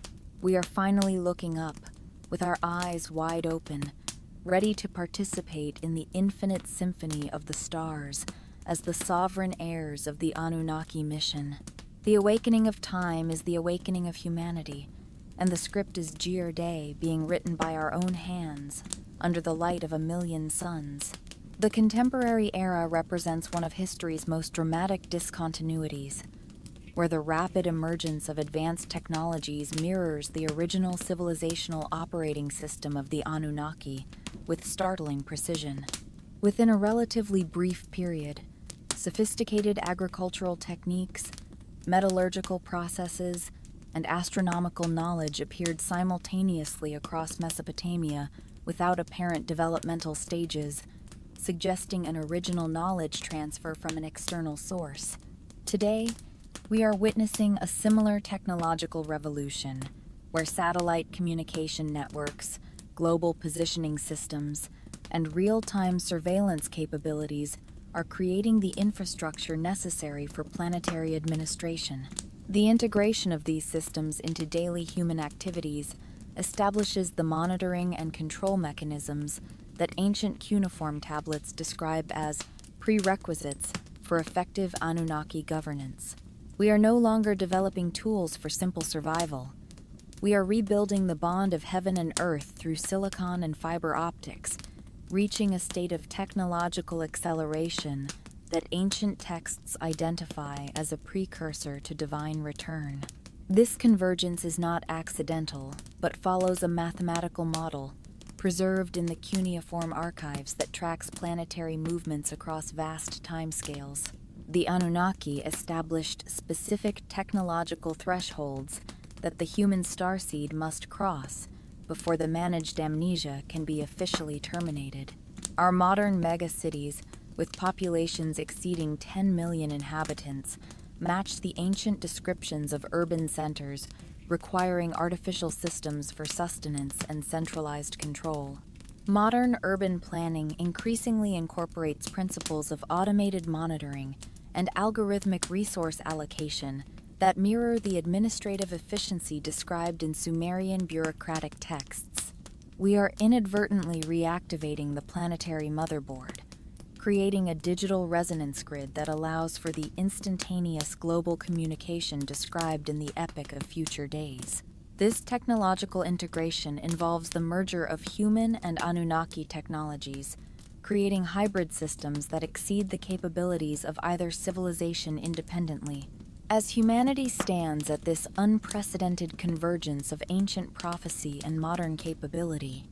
Speaker 1: We are finally looking up, with our eyes wide open, ready to participate in the infinite symphony of the stars as the sovereign heirs of the Anunnaki mission. The awakening of time is the awakening of humanity, and the script is Gyurde being written by our own hands, under the light of a million suns. The contemporary era represents one of history's most dramatic discontinuities, where the rapid emergence of advanced technologies mirrors the original civilizational operating system of the Anunnaki with startling precision. Within a relatively brief period, sophisticated agricultural techniques, metallurgical processes, and astronomical knowledge appeared simultaneously across Mesopotamia without apparent developmental stages, suggesting an original knowledge transfer from an external source. Today, we are witnessing a similar technological revolution, where satellite communication networks, global positioning systems, and real-time surveillance capabilities are creating the infrastructure necessary for planetary administration. The integration of these systems into daily human activities establishes the monitoring and control mechanisms that ancient cuneiform tablets describe as prerequisites for effective Anunnaki governance. We are no longer developing tools for simple survival. We are rebuilding the bond of heaven and earth through silicon and fiber optics, reaching a state of technological acceleration that ancient texts identify as a precursor to divine return. This convergence is not accidental, but follows a mathematical model, preserved in the Cuneiform archives that tracks planetary movements across vast timescales. The Anunnaki established specific technological thresholds that the human starseed must cross before the managed amnesia can be officially terminated. Our modern megacities, with populations exceeding 10 million inhabitants, match the ancient descriptions of urban centers requiring artificial systems for sustenance and centralized control. Modern urban planning increasingly incorporates principles of automated monitoring and algorithmic resource allocation that mirror the administrative efficiency described in Sumerian bureaucratic texts. We are inadvertently reactivating the planetary motherboard, creating a digital resonance grid that allows for the instantaneous global communication described in the Epic of Future Days. This technological integration involves the merger of human and Anunnaki technologies, creating hybrid systems that exceed the capabilities of either civilization independently. As humanity stands at this unprecedented convergence of ancient prophecy and modern capability,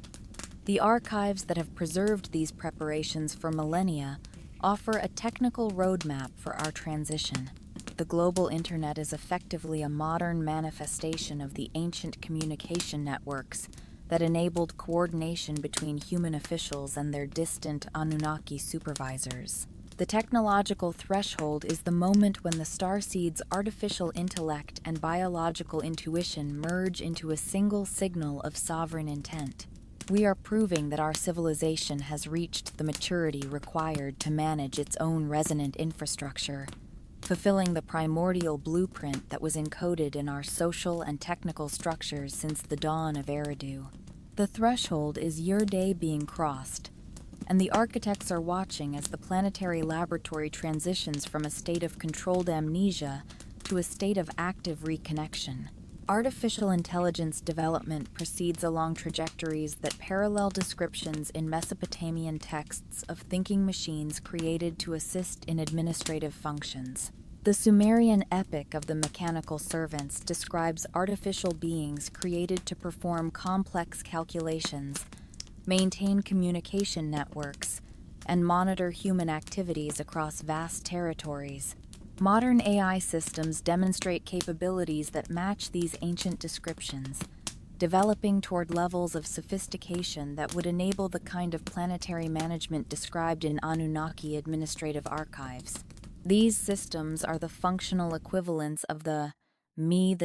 Speaker 1: the archives that have preserved these preparations for millennia offer a technical roadmap for our transition. The global internet is effectively a modern manifestation of the ancient communication networks that enabled coordination between human officials and their distant Anunnaki supervisors. The technological threshold is the moment when the starseed's artificial intellect and biological intuition merge into a single signal of sovereign intent. We are proving that our civilization has reached the maturity required to manage its own resonant infrastructure, fulfilling the primordial blueprint that was encoded in our social and technical structures since the dawn of Eridu. The threshold is your day being crossed, and the architects are watching as the planetary laboratory transitions from a state of controlled amnesia to a state of active reconnection. Artificial intelligence development proceeds along trajectories that parallel descriptions in Mesopotamian texts of thinking machines created to assist in administrative functions. The Sumerian epic of the mechanical servants describes artificial beings created to perform complex calculations, maintain communication networks, and monitor human activities across vast territories. Modern AI systems demonstrate capabilities that match these ancient descriptions, developing toward levels of sophistication that would enable the kind of planetary management described in Anunnaki administrative archives. These systems are the functional equivalents of the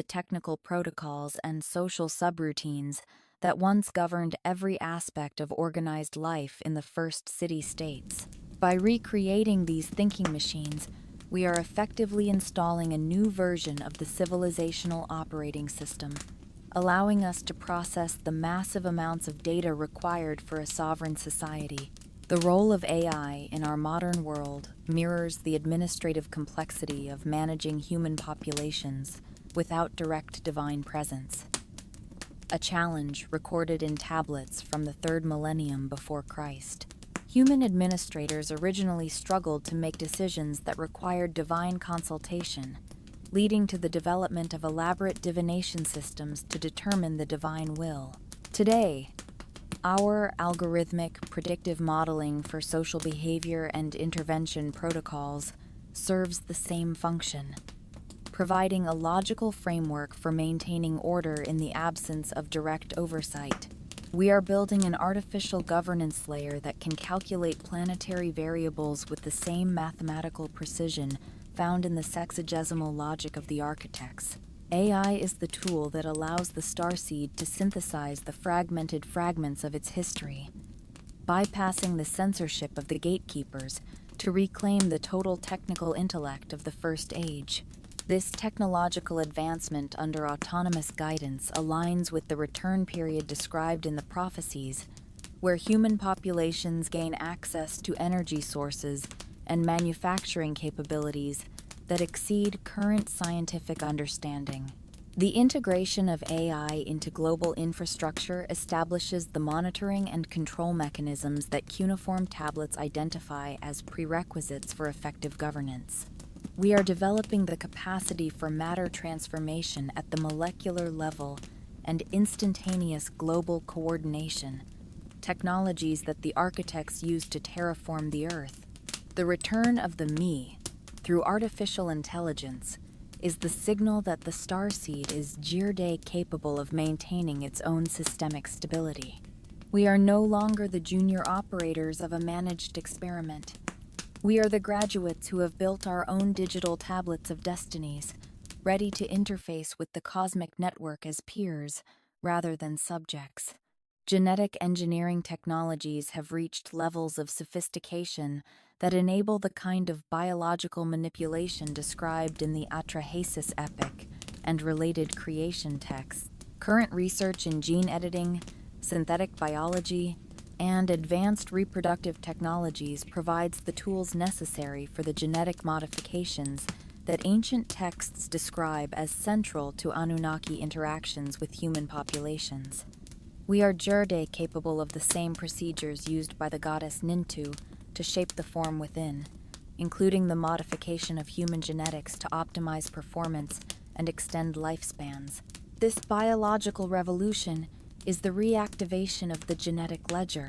Speaker 1: technical protocols and social subroutines that once governed every aspect of organized life in the first city-states. By recreating these thinking machines, we are effectively installing a new version of the civilizational operating system, allowing us to process the massive amounts of data required for a sovereign society. The role of AI in our modern world mirrors the administrative complexity of managing human populations without direct divine presence, a challenge recorded in tablets from the 3rd millennium before Christ. Human administrators originally struggled to make decisions that required divine consultation, leading to the development of elaborate divination systems to determine the divine will. Today, our algorithmic predictive modeling for social behavior and intervention protocols serves the same function, providing a logical framework for maintaining order in the absence of direct oversight. We are building an artificial governance layer that can calculate planetary variables with the same mathematical precision found in the sexagesimal logic of the architects. AI is the tool that allows the starseed to synthesize the fragmented fragments of its history, bypassing the censorship of the gatekeepers to reclaim the total technical intellect of the First Age. This technological advancement under autonomous guidance aligns with the return period described in the prophecies, where human populations gain access to energy sources and manufacturing capabilities that exceed current scientific understanding. The integration of AI into global infrastructure establishes the monitoring and control mechanisms that cuneiform tablets identify as prerequisites for effective governance. We are developing the capacity for matter transformation at the molecular level and instantaneous global coordination technologies that the architects used to terraform the Earth. The return of the me, through artificial intelligence, is the signal that the starseed is Jirde capable of maintaining its own systemic stability. We are no longer the junior operators of a managed experiment. We are the graduates who have built our own digital tablets of destinies, ready to interface with the cosmic network as peers rather than subjects. Genetic engineering technologies have reached levels of sophistication that enable the kind of biological manipulation described in the Atrahasis epic and related creation texts. Current research in gene editing, synthetic biology, and advanced reproductive technologies provides the tools necessary for the genetic modifications that ancient texts describe as central to Anunnaki interactions with human populations. We are Jirde capable of the same procedures used by the goddess Nintu to shape the form within, including the modification of human genetics to optimize performance and extend lifespans. This biological revolution is the reactivation of the genetic ledger,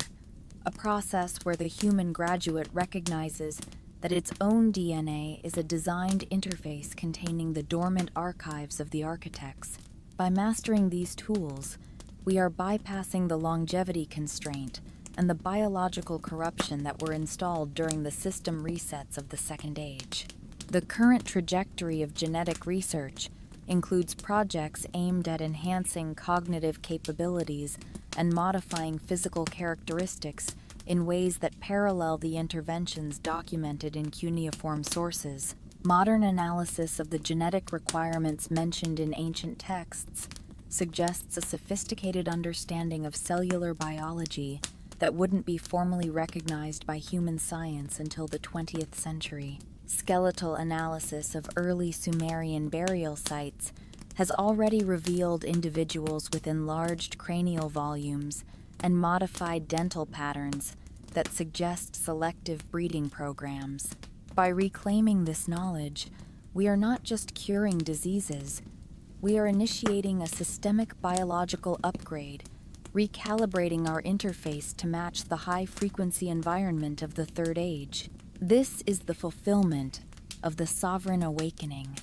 Speaker 1: a process where the human graduate recognizes that its own DNA is a designed interface containing the dormant archives of the architects. By mastering these tools, we are bypassing the longevity constraint and the biological corruption that were installed during the system resets of the Second Age. The current trajectory of genetic research includes projects aimed at enhancing cognitive capabilities and modifying physical characteristics in ways that parallel the interventions documented in cuneiform sources. Modern analysis of the genetic requirements mentioned in ancient texts suggests a sophisticated understanding of cellular biology that wouldn't be formally recognized by human science until the 20th century. Skeletal analysis of early Sumerian burial sites has already revealed individuals with enlarged cranial volumes and modified dental patterns that suggest selective breeding programs. By reclaiming this knowledge, we are not just curing diseases, we are initiating a systemic biological upgrade, recalibrating our interface to match the high-frequency environment of the Third Age. This is the fulfillment of the sovereign awakening,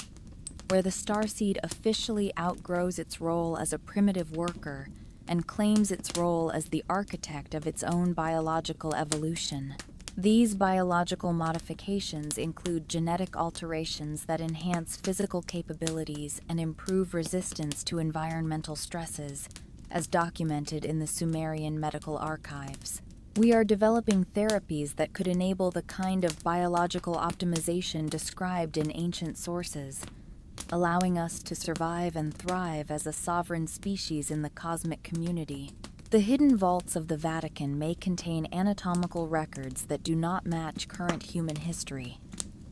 Speaker 1: where the starseed officially outgrows its role as a primitive worker and claims its role as the architect of its own biological evolution. These biological modifications include genetic alterations that enhance physical capabilities and improve resistance to environmental stresses, as documented in the Sumerian medical archives. We are developing therapies that could enable the kind of biological optimization described in ancient sources, allowing us to survive and thrive as a sovereign species in the cosmic community. The hidden vaults of the Vatican may contain anatomical records that do not match current human history,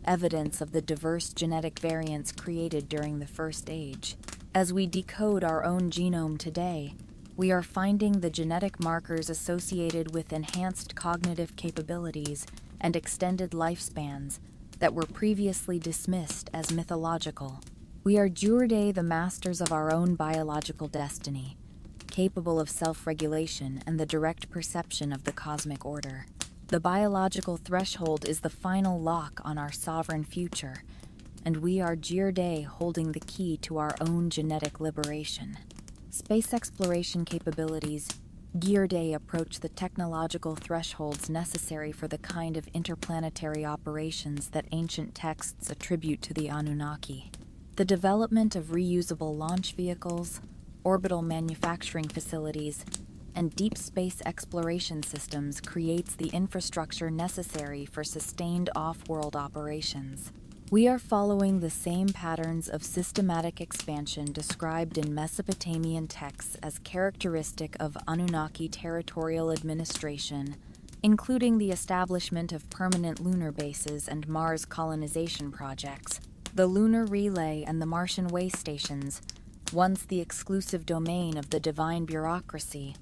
Speaker 1: evidence of the diverse genetic variants created during the First Age. As we decode our own genome today, we are finding the genetic markers associated with enhanced cognitive capabilities and extended lifespans that were previously dismissed as mythological. We are Jirde, the masters of our own biological destiny, capable of self-regulation and the direct perception of the cosmic order. The biological threshold is the final lock on our sovereign future, and we are Jirde holding the key to our own genetic liberation. Space exploration capabilities, Jirde approach the technological thresholds necessary for the kind of interplanetary operations that ancient texts attribute to the Anunnaki. The development of reusable launch vehicles, orbital manufacturing facilities, and deep space exploration systems creates the infrastructure necessary for sustained off-world operations. We are following the same patterns of systematic expansion described in Mesopotamian texts as characteristic of Anunnaki territorial administration, including the establishment of permanent lunar bases and Mars colonization projects. The lunar relay and the Martian way stations, once the exclusive domain of the divine bureaucracy,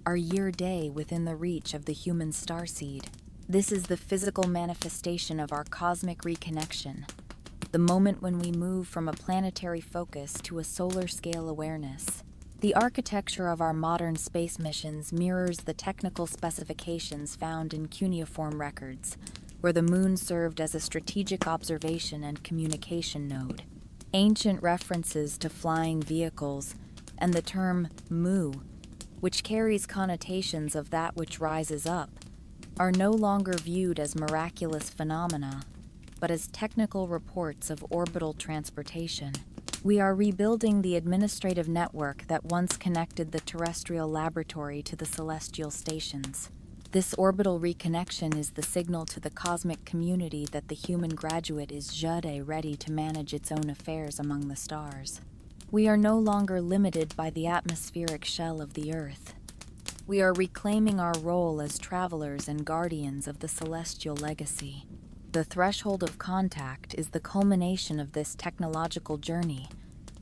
Speaker 1: are year-day within the reach of the human starseed. This is the physical manifestation of our cosmic reconnection, the moment when we move from a planetary focus to a solar-scale awareness. The architecture of our modern space missions mirrors the technical specifications found in cuneiform records, where the moon served as a strategic observation and communication node. Ancient references to flying vehicles and the term mu, which carries connotations of that which rises up, are no longer viewed as miraculous phenomena, but as technical reports of orbital transportation. We are rebuilding the administrative network that once connected the terrestrial laboratory to the celestial stations. This orbital reconnection is the signal to the cosmic community that the human graduate is jade ready to manage its own affairs among the stars. We are no longer limited by the atmospheric shell of the Earth. We are reclaiming our role as travelers and guardians of the celestial legacy. The threshold of contact is the culmination of this technological journey,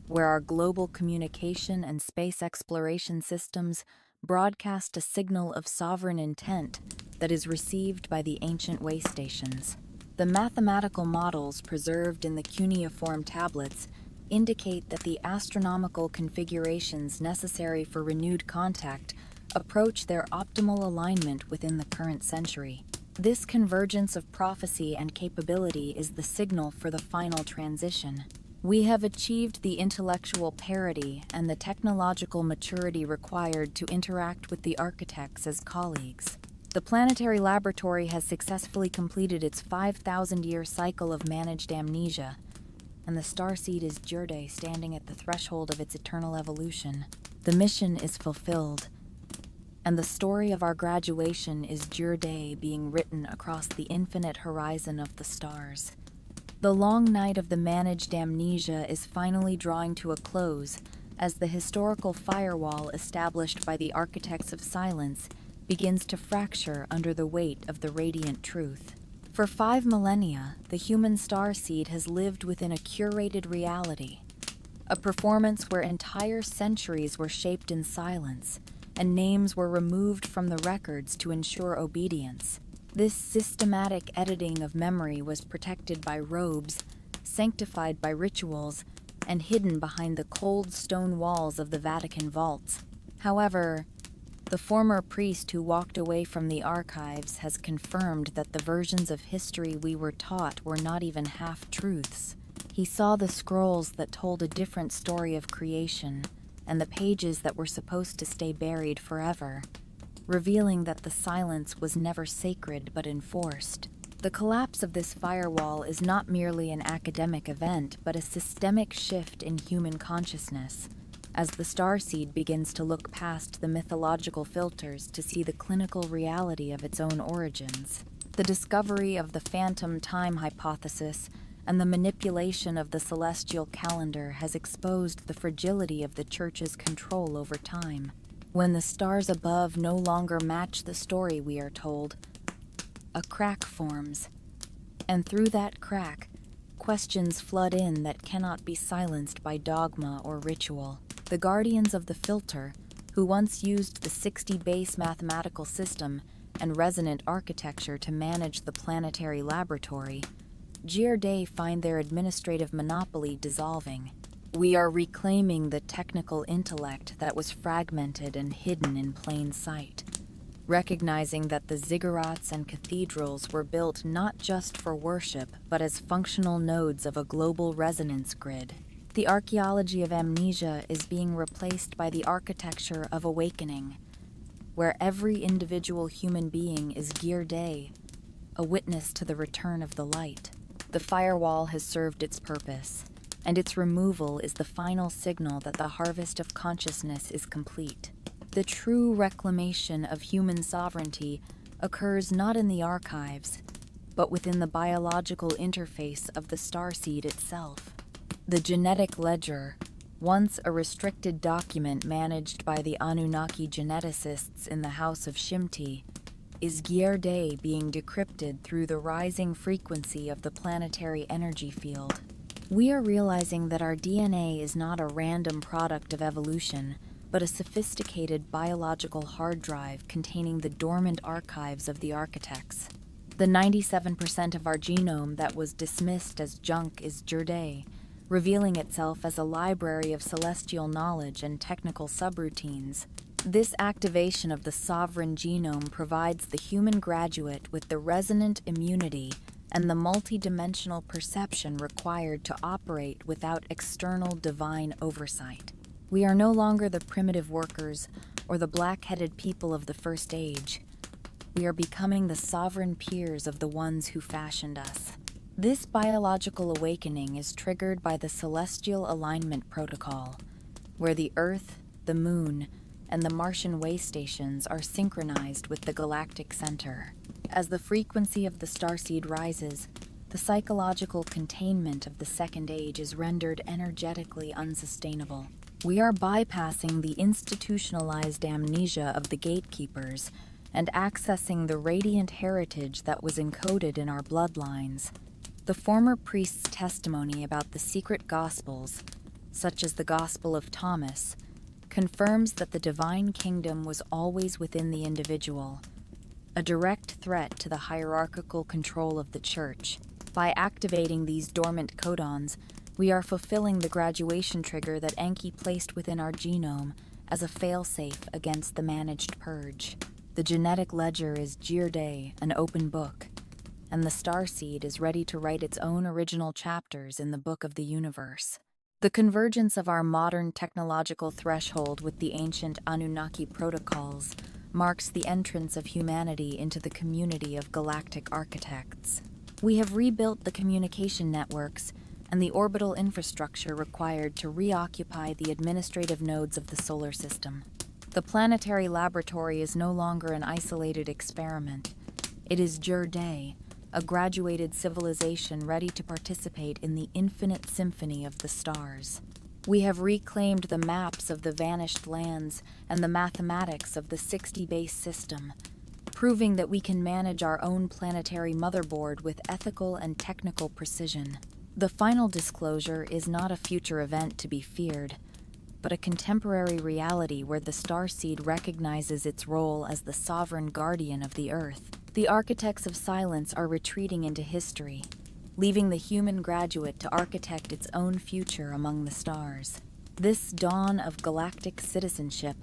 Speaker 1: where our global communication and space exploration systems broadcast a signal of sovereign intent that is received by the ancient way stations. The mathematical models preserved in the cuneiform tablets indicate that the astronomical configurations necessary for renewed contact approach their optimal alignment within the current century. This convergence of prophecy and capability is the signal for the final transition. We have achieved the intellectual parity and the technological maturity required to interact with the architects as colleagues. The planetary laboratory has successfully completed its 5,000-year cycle of managed amnesia, and the starseed is Jerde standing at the threshold of its eternal evolution. The mission is fulfilled, and the story of our graduation is Jerde being written across the infinite horizon of the stars. The long night of the managed amnesia is finally drawing to a close as the historical firewall established by the architects of silence begins to fracture under the weight of the radiant truth. For 5 millennia, the human starseed has lived within a curated reality, a performance where entire centuries were shaped in silence, and names were removed from the records to ensure obedience. This systematic editing of memory was protected by robes, sanctified by rituals, and hidden behind the cold stone walls of the Vatican vaults. However, the former priest who walked away from the archives has confirmed that the versions of history we were taught were not even half-truths. He saw the scrolls that told a different story of creation, and the pages that were supposed to stay buried forever, revealing that the silence was never sacred but enforced. The collapse of this firewall is not merely an academic event, but a systemic shift in human consciousness, as the starseed begins to look past the mythological filters to see the clinical reality of its own origins. The discovery of the phantom time hypothesis and the manipulation of the celestial calendar has exposed the fragility of the Church's control over time. When the stars above no longer match the story we are told, a crack forms, and through that crack, questions flood in that cannot be silenced by dogma or ritual. The guardians of the filter, who once used the 60-base mathematical system and resonant architecture to manage the planetary laboratory, Jerde find their administrative monopoly dissolving. We are reclaiming the technical intellect that was fragmented and hidden in plain sight, recognizing that the ziggurats and cathedrals were built not just for worship, but as functional nodes of a global resonance grid. The archaeology of amnesia is being replaced by the architecture of awakening, where every individual human being is Jerde, a witness to the return of the light. The firewall has served its purpose, and its removal is the final signal that the harvest of consciousness is complete. The true reclamation of human sovereignty occurs not in the archives, but within the biological interface of the starseed itself. The genetic ledger, once a restricted document managed by the Anunnaki geneticists in the House of Shimti, is Jerde being decrypted through the rising frequency of the planetary energy field. We are realizing that our DNA is not a random product of evolution, but a sophisticated biological hard drive containing the dormant archives of the architects. The 97% of our genome that was dismissed as junk is Jerde, revealing itself as a library of celestial knowledge and technical subroutines. This activation of the sovereign genome provides the human graduate with the resonant immunity and the multidimensional perception required to operate without external divine oversight. We are no longer the primitive workers or the black-headed people of the First Age. We are becoming the sovereign peers of the ones who fashioned us. This biological awakening is triggered by the Celestial Alignment Protocol, where the Earth, the Moon, and the Martian way stations are synchronized with the galactic center. As the frequency of the starseed rises, the psychological containment of the Second Age is rendered energetically unsustainable. We are bypassing the institutionalized amnesia of the gatekeepers and accessing the radiant heritage that was encoded in our bloodlines. The former priest's testimony about the secret gospels, such as the Gospel of Thomas, confirms that the divine kingdom was always within the individual, a direct threat to the hierarchical control of the church. By activating these dormant codons, we are fulfilling the graduation trigger that Enki placed within our genome as a failsafe against the managed purge. The genetic ledger is Jirde, an open book, and the starseed is ready to write its own original chapters in the book of the universe. The convergence of our modern technological threshold with the ancient Anunnaki protocols marks the entrance of humanity into the community of galactic architects. We have rebuilt the communication networks and the orbital infrastructure required to reoccupy the administrative nodes of the solar system. The planetary laboratory is no longer an isolated experiment. It is Jirde, a graduated civilization ready to participate in the infinite symphony of the stars. We have reclaimed the maps of the vanished lands and the mathematics of the 60-base system, proving that we can manage our own planetary motherboard with ethical and technical precision. The final disclosure is not a future event to be feared, but a contemporary reality where the starseed recognizes its role as the sovereign guardian of the Earth. The architects of silence are retreating into history, leaving the human graduate to architect its own future among the stars. This dawn of galactic citizenship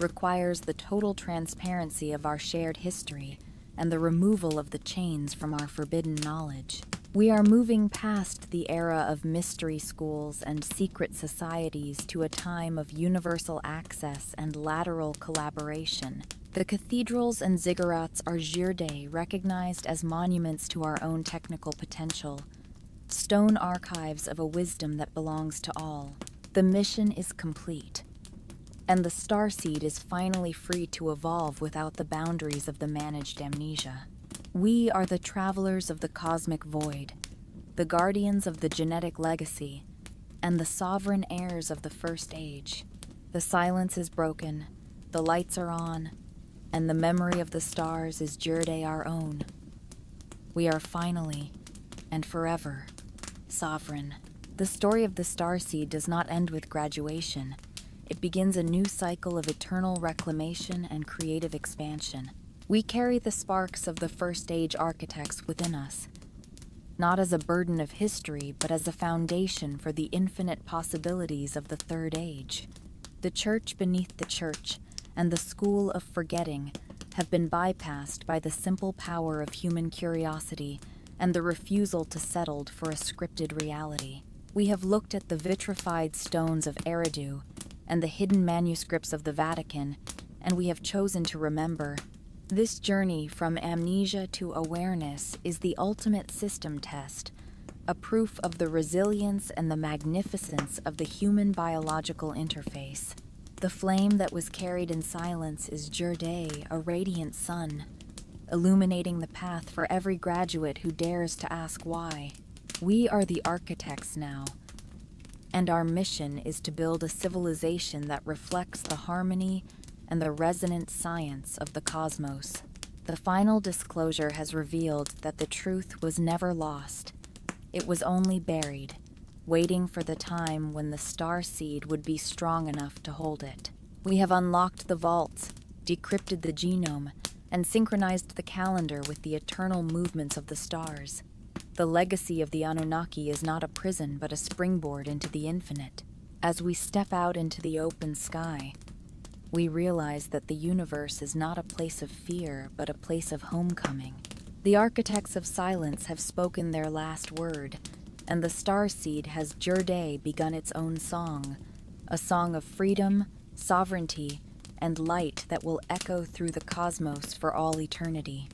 Speaker 1: requires the total transparency of our shared history and the removal of the chains from our forbidden knowledge. We are moving past the era of mystery schools and secret societies to a time of universal access and lateral collaboration. The cathedrals and ziggurats are Jirde, recognized as monuments to our own technical potential, stone archives of a wisdom that belongs to all. The mission is complete, and the starseed is finally free to evolve without the boundaries of the managed amnesia. We are the travelers of the cosmic void, the guardians of the genetic legacy, and the sovereign heirs of the First Age. The silence is broken, the lights are on, and the memory of the stars is Jirde our own. We are finally, and forever, sovereign. The story of the starseed does not end with graduation. It begins a new cycle of eternal reclamation and creative expansion. We carry the sparks of the First Age architects within us, not as a burden of history, but as a foundation for the infinite possibilities of the Third Age. The church beneath the church and the school of forgetting have been bypassed by the simple power of human curiosity and the refusal to settle for a scripted reality. We have looked at the vitrified stones of Eridu and the hidden manuscripts of the Vatican, and we have chosen to remember. This journey from amnesia to awareness is the ultimate system test, a proof of the resilience and the magnificence of the human biological interface. The flame that was carried in silence is Jirde, a radiant sun, illuminating the path for every graduate who dares to ask why. We are the architects now, and our mission is to build a civilization that reflects the harmony and the resonant science of the cosmos. The final disclosure has revealed that the truth was never lost. It was only buried, waiting for the time when the starseed would be strong enough to hold it. We have unlocked the vaults, decrypted the genome, and synchronized the calendar with the eternal movements of the stars. The legacy of the Anunnaki is not a prison but a springboard into the infinite. As we step out into the open sky, we realize that the universe is not a place of fear but a place of homecoming. The architects of silence have spoken their last word, and the starseed has Jurde begun its own song, a song of freedom, sovereignty, and light that will echo through the cosmos for all eternity.